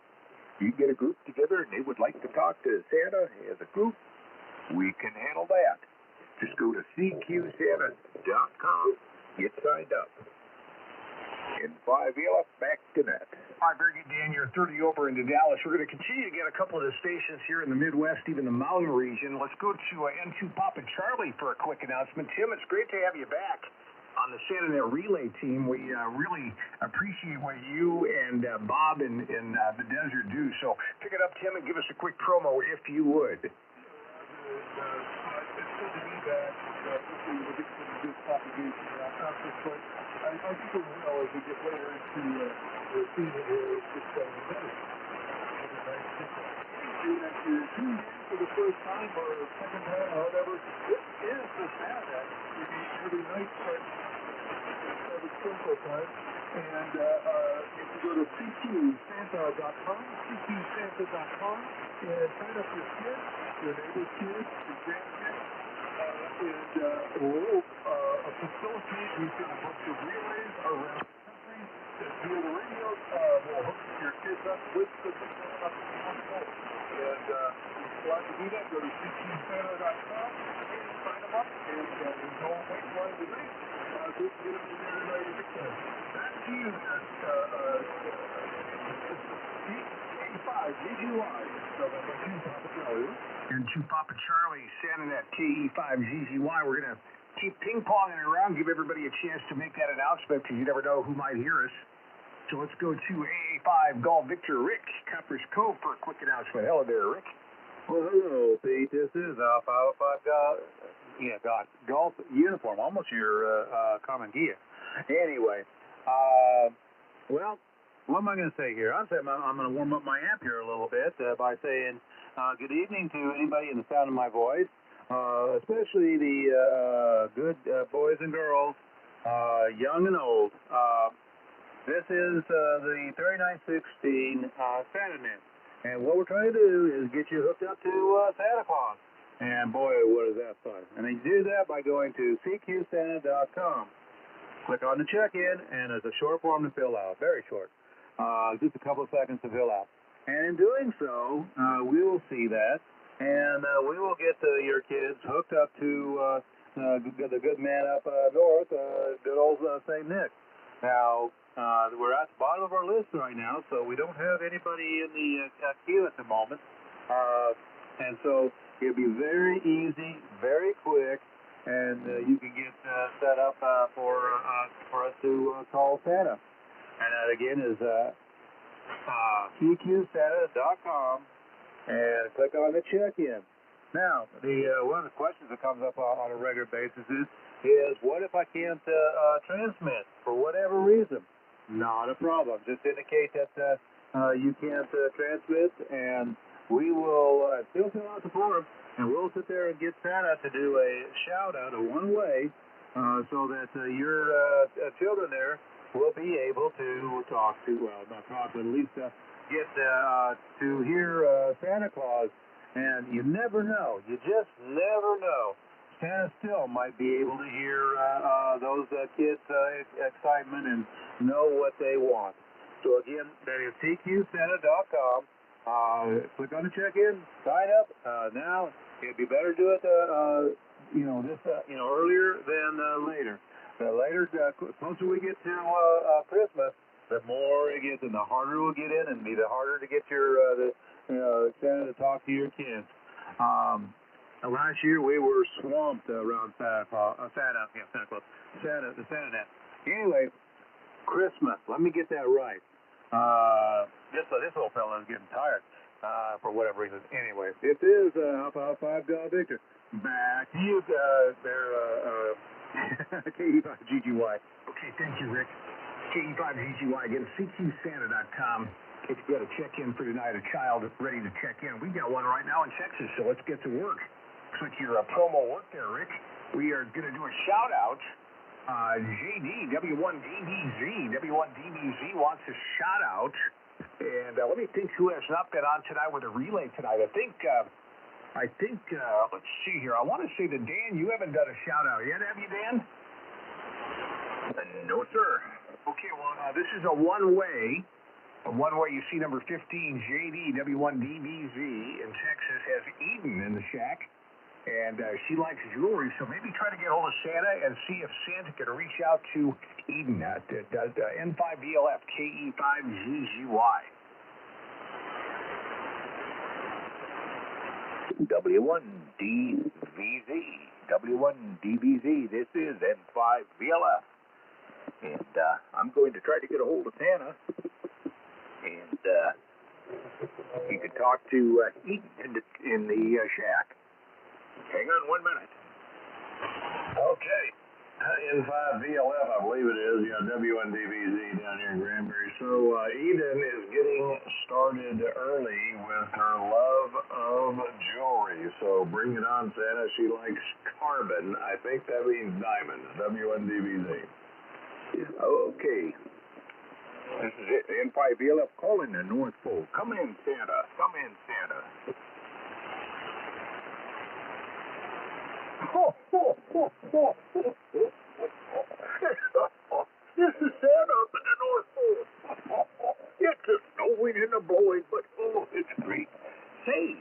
You get a group together and they would like to talk to Santa as a group, we can handle that. Just go to ccSanta.com, get signed up. And 5 back to net. All right, very good, Dan. You're 30 over into Dallas. We're going to continue to get a couple of the stations here in the Midwest, even the mountain region. Let's go to N2 Papa Charlie for a quick announcement. Tim, it's great to have you back on the SantaNet Relay team. We really appreciate what you and Bob in the desert do. So pick it up, Tim, and give us a quick promo, if you would. It's good to be back. Hopefully we'll get some good propagation around Conference, but I think it will as we get later into the season here. It's just getting better. If you're tuned in for the first time or second time or whatever, this is the SantaNet. Every night starts at Central Time. And if you go to ccSanta.com, and sign up your kids, your neighbor's kids, your grandkids, we'll facilitate. We've got a bunch of relays around the country that via the radio will hook your kids up with the people up in the North Pole. And if you'd like to do that, go to ccSanta.com and sign them up, and don't wait one to wait. Just get them in there and ready to go. Back to you, KE5GGY. And to Papa Charlie, SantaNet KE5GGY. We're going to keep ping-ponging it around, give everybody a chance to make that announcement, because you never know who might hear us. So let's go to AA5 Golf Victor Rick, Copper's Cove, for a quick announcement. Hello there, Rick. Well, hello, Pete. This is 505 golf uniform, almost your common gear. Anyway, well, what am I going to say here? I'm going to warm up my amp here a little bit by saying good evening to anybody in the sound of my voice, especially the good boys and girls, young and old. This is the 3916 SantaNet, and what we're trying to do is get you hooked up to Santa Claus. And boy, what is that fun. And you do that by going to ccSanta.com. Click on the check-in, and there's a short form to fill out, very short, just a couple of seconds to fill out. And in doing so, we will see that and we will get your kids hooked up to the good man up north, good old St. Nick. Now, we're at the bottom of our list right now, so we don't have anybody in the queue at the moment. And so it'll be very easy, very quick, and you can get set up for us to call Santa. And that again is cqsanta.com, and click on the check-in. Now, one of the questions that comes up on a regular basis is what if I can't transmit for whatever reason? Not a problem. Just indicate that you can't transmit, and we will still fill out the form, and we'll sit there and get Santa to do a shout-out, a one-way, so that your children there will be able to talk to, well, not talk, but at least get to hear Santa Claus. And you never know. You just never know. Santa still might be able to hear those kids' excitement and know what they want. So again, that is cqsanta.com. Click on the check-in, sign up. Now, it'd be better to do it, earlier than later. The later, closer we get to Christmas, the more it gets, and the harder we'll get in, and the harder to get your Santa to talk to your kids. Last year we were swamped around the Santa net. Anyway, Christmas. Let me get that right. This old fella is getting tired for whatever reason. Anyway, it is Alpha 5 God Victor. Back to you there, KE5GGY. Okay, thank you, Rick. KE5GGY, again, cqsanta.com. If you got a check-in for tonight, a child ready to check in. We got one right now in Texas, so let's get to work. Looks like your promo worked there, Rick. We are going to do a shout-out. JD, W1DBZ. W1DBZ wants a shout-out. And let me think who has not been on tonight with a relay tonight. I think, let's see here. I want to say that Dan, you haven't done a shout-out yet, have you, Dan? No, sir. Okay, well, this is a one-way. You see number 15, JD, W1DBZ in Texas, has Eden in the shack. And she likes jewelry, so maybe try to get hold of Santa and see if Santa can reach out to Eden at N5BLF, KE5GGY. W1DBZ, this is N5BLF. And I'm going to try to get a hold of Santa. And you can talk to Eden in the shack. Hang on 1 minute. Okay. N5VLF, I believe it is. Yeah, W1DBZ down here in Granbury. So Eden is getting started early with her love of jewelry. So bring it on, Santa. She likes carbon. I think that means diamonds. W1DBZ. Okay. This is it. N5VLF calling the North Pole. Come in, Santa. Come in, Santa. This is Santa up in the North Pole. It's a snowing and a blowing, but it's great. Say,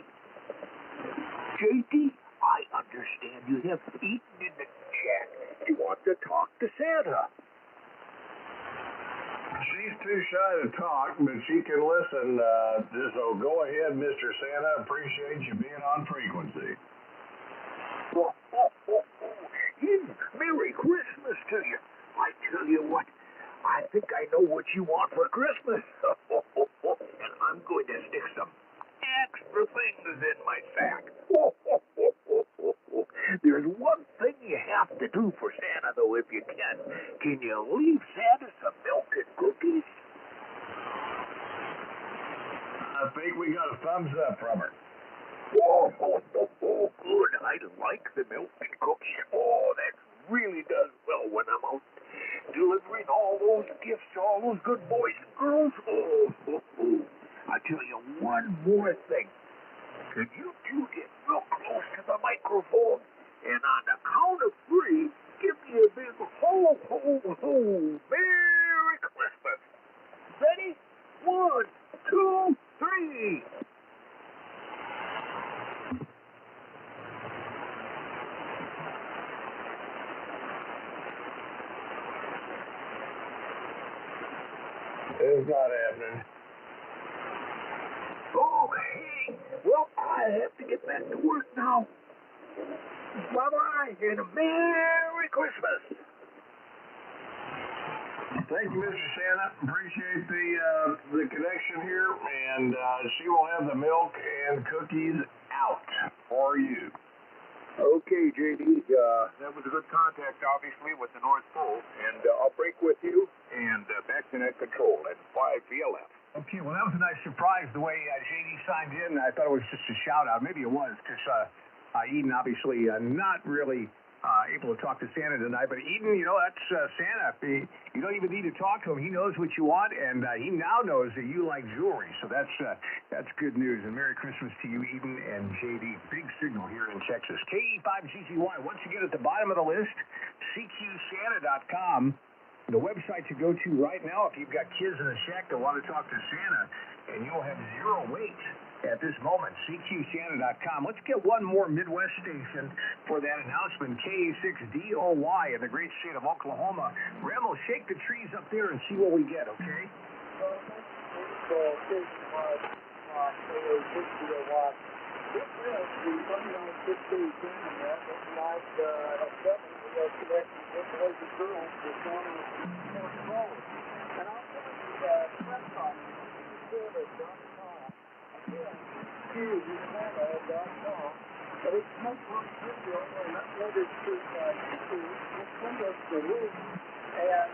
JD, I understand you have eaten in the shack. You want to talk to Santa. She's too shy to talk, but she can listen. So go ahead, Mr. Santa. Appreciate you being on frequency. Merry Christmas to you. I tell you what, I think I know what you want for Christmas. And I'm going to stick some extra things in my sack. There's one thing you have to do for Santa, though, if you can. Can you leave Santa some milk and cookies? I think we got a thumbs up from her. Good. I like the milk and cookies. Oh, that really does well when I'm out delivering all those gifts to all those good boys and girls. I tell you one more thing. Could you two get real close to the microphone? And on the count of 3, give me a big ho, ho, ho. Merry Christmas. Ready? 1, 2, 3. It's not happening. Oh, hey. Well, I have to get back to work now. Bye-bye, and a Merry Christmas. Thank you, Mr. Santa. Appreciate the connection here, and she will have the milk and cookies out for you. Okay, JD, that was a good contact, obviously, with the North Pole, and I'll break with you and back to net control at 5 VLF. Okay, well, that was a nice surprise the way JD signed in. I thought it was just a shout-out. Maybe it was, because Eden obviously not really able to talk to Santa tonight. But Eden, you know, that's Santa. You don't even need to talk to him. He knows what you want, and he now knows that you like jewelry. So that's good news. And Merry Christmas to you, Eden and JD. Big signal here in Texas. KE5GGY. Once again, at the bottom of the list, CQSanta.com. The website to go to right now if you've got kids in the shack that want to talk to Santa, and you'll have zero wait at this moment, CQSanta.com. Let's get one more Midwest station for that announcement, KA6DOY in the great state of Oklahoma. Rambo, shake the trees up there and see what we get, okay? This is the 2960 Internet. It's like at 7, we have connected with boys and girls to Santa Claus. And I'll put the press on Santa.com. Again, Santa.com. But it's not from video or not loaded to YouTube. Just send us the link and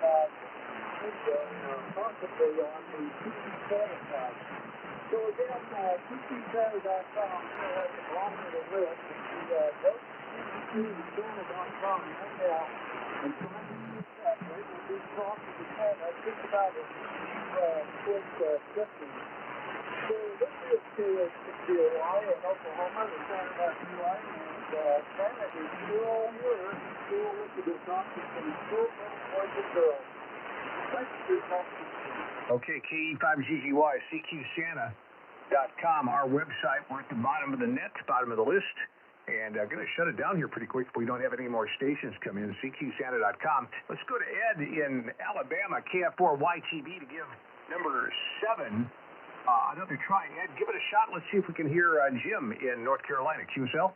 possibly on the TV Santa site. So again, CQSanta.com, we'll have it along with the list. If you go to CQSanta.com right now and try to use that, right? We'll be talking to Santa just about a quick 50. So this is KA6DOY in Oklahoma, the Santa Claus, and Santa is still here, still looking to talk to some children, boys and girls. Thank you for talking. Okay, KE5GGY, CQSanta.com, our website. We're at the bottom of the net, bottom of the list. And I'm going to shut it down here pretty quick if we don't have any more stations come in, CQSanta.com. Let's go to Ed in Alabama, KF4YTV, to give number 7 another try. Ed, give it a shot. Let's see if we can hear Jim in North Carolina. QSL?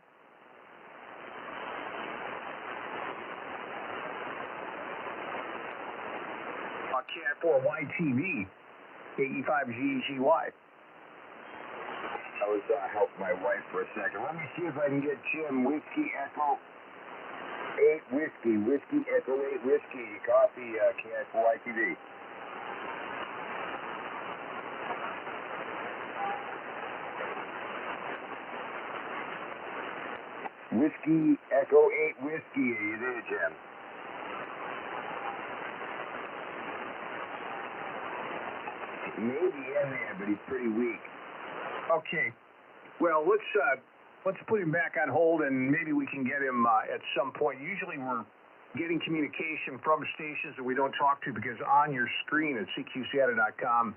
KF4YTV, KE5GGY. I was help my wife for a second. Let me see if I can get Jim Whiskey Echo 8 Whiskey Echo 8 Whiskey. Copy, KF4YTV. Whiskey Echo 8 Whiskey. Are you there, Jim? Maybe in there, but he's pretty weak. Okay. Well, let's put him back on hold, and maybe we can get him at some point. Usually we're getting communication from stations that we don't talk to, because on your screen at CQSanta.com,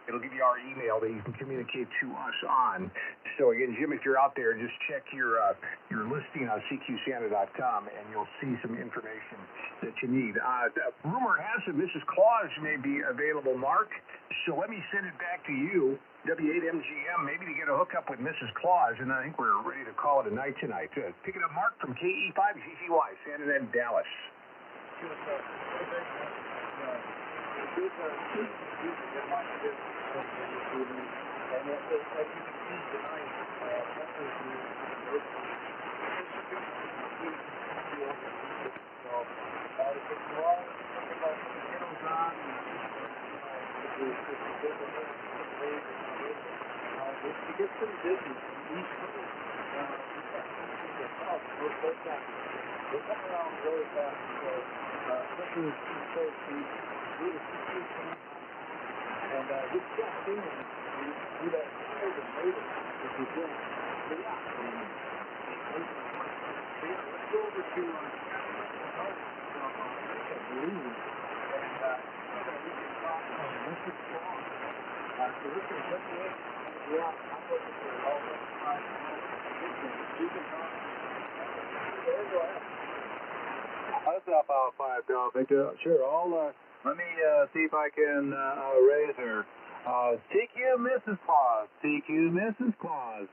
it'll give you our email that you can communicate to us on. So again, Jim, if you're out there, just check your listing on CQSanta.com, and you'll see some information that you need. Rumor has it Mrs. Claus may be available, Mark. So let me send it back to you, W8MGM, maybe to get a hookup with Mrs. Claus, and I think we're ready to call it a night tonight. Pick it up, Mark, from KE5GGY, Santa and Dallas. To get some business, these people, they come around really fast. So, especially with East Coast, we do and just check in and do that sales and later if you can. So yeah, let's go over to Green, and we can talk on Mrs. Claus. So this is what we have. Yeah, I'm looking for all the time. We can talk. Go ahead. That's Alpha 5, Victor. Sure, I'll Let me see if I can raise her. TQ Mrs. Claus. TQ Mrs. Claus.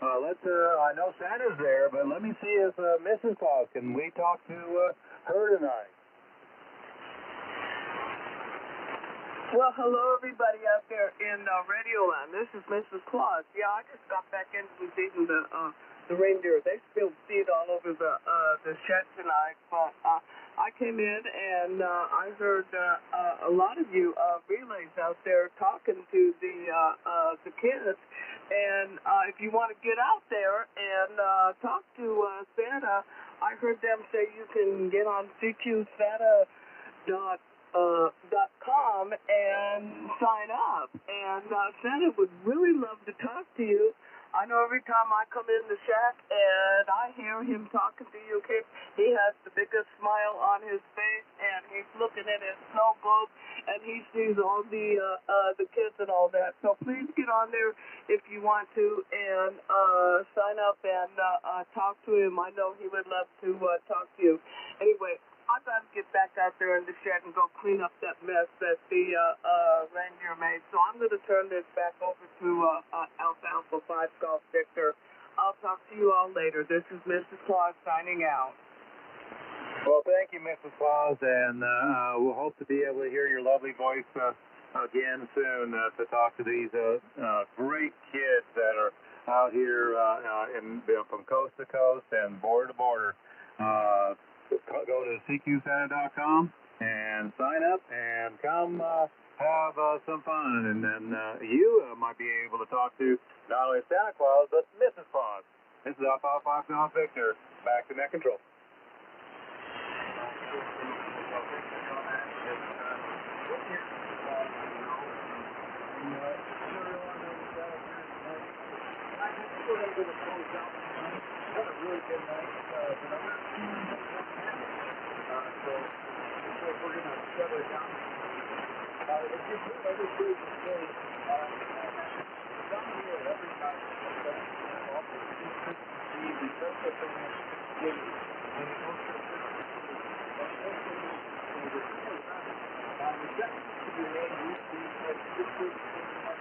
I know Santa's there, but let me see if Mrs. Claus, can we talk to her tonight? Well, hello everybody out there in Radio Land. This is Mrs. Claus. Yeah, I just got back in from feeding the reindeer. They spilled seed all over the shed tonight, but I came in and I heard a lot of you relays out there talking to the kids. And if you want to get out there and talk to Santa, I heard them say you can get on CQSanta.com and sign up. And Santa would really love to talk to you. I know every time I come in the shack and I hear him talking to you, okay, he has the biggest smile on his face and he's looking at his snow globe and he sees all the kids and all that. So please get on there if you want to and sign up and talk to him. I know he would love to talk to you. Anyway, I got to get back out there in the shed and go clean up that mess that the reindeer made. So I'm going to turn this back over to Alfalfa 5 Golf Victor. I'll talk to you all later. This is Mrs. Claus signing out. Well, thank you, Mrs. Claus, and we'll hope to be able to hear your lovely voice again soon to talk to these great kids that are out here from coast to coast and border to border. Go to CQSanta.com and sign up and come have some fun. And then you might be able to talk to not only Santa Claus, but Mrs. Claus. This is Alpha 5 Golf Victor. Back to net control. What a really good night tonight. So we're going to shut her down. If you do every Christmas day, down here every night, also Christmas Eve, we start the Thanksgiving, and it goes to Christmas Eve. So we're still running. The second to be made, we see that this week on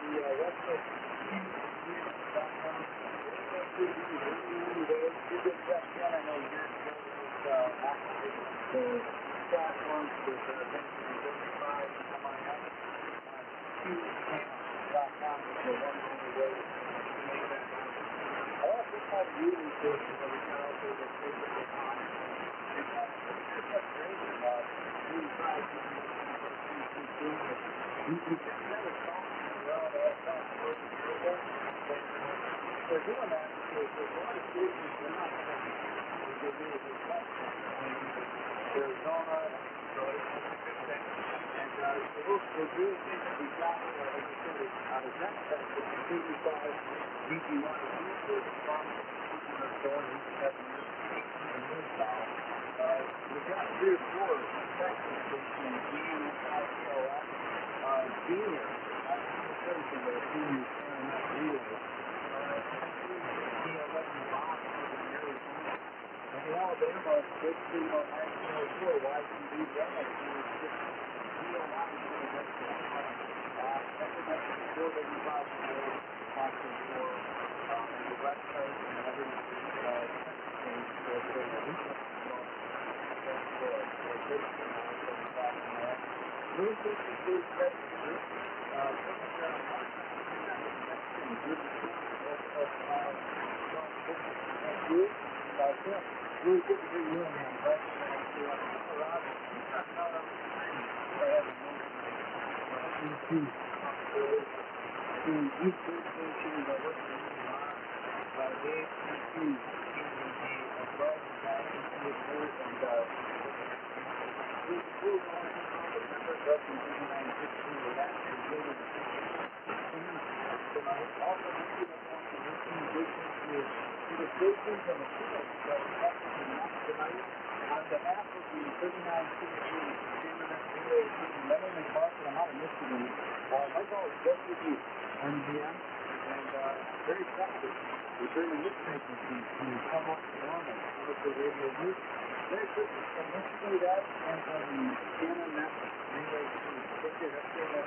the website, they're doing that because there's a lot of stations they're not having Arizona, so it's a good thing. And we're doing things that we got out of that test, the 35 DG1 for the farm our store, we have the news now. We've got 3 or 4 Texas stations, junior, the senior internet relay. In Alabama, big 1904, YTV Red, the West Coast and other really good to hear you and him, but on behalf of the 39 internet relay team, Lennon and Mark, and I'm out of Michigan. My goal is just with you, MGM, and very excited to return the newspaper to come up to Norman with the radio news. Merry Christmas. And once you do that, and Santa and that relay to get you up there,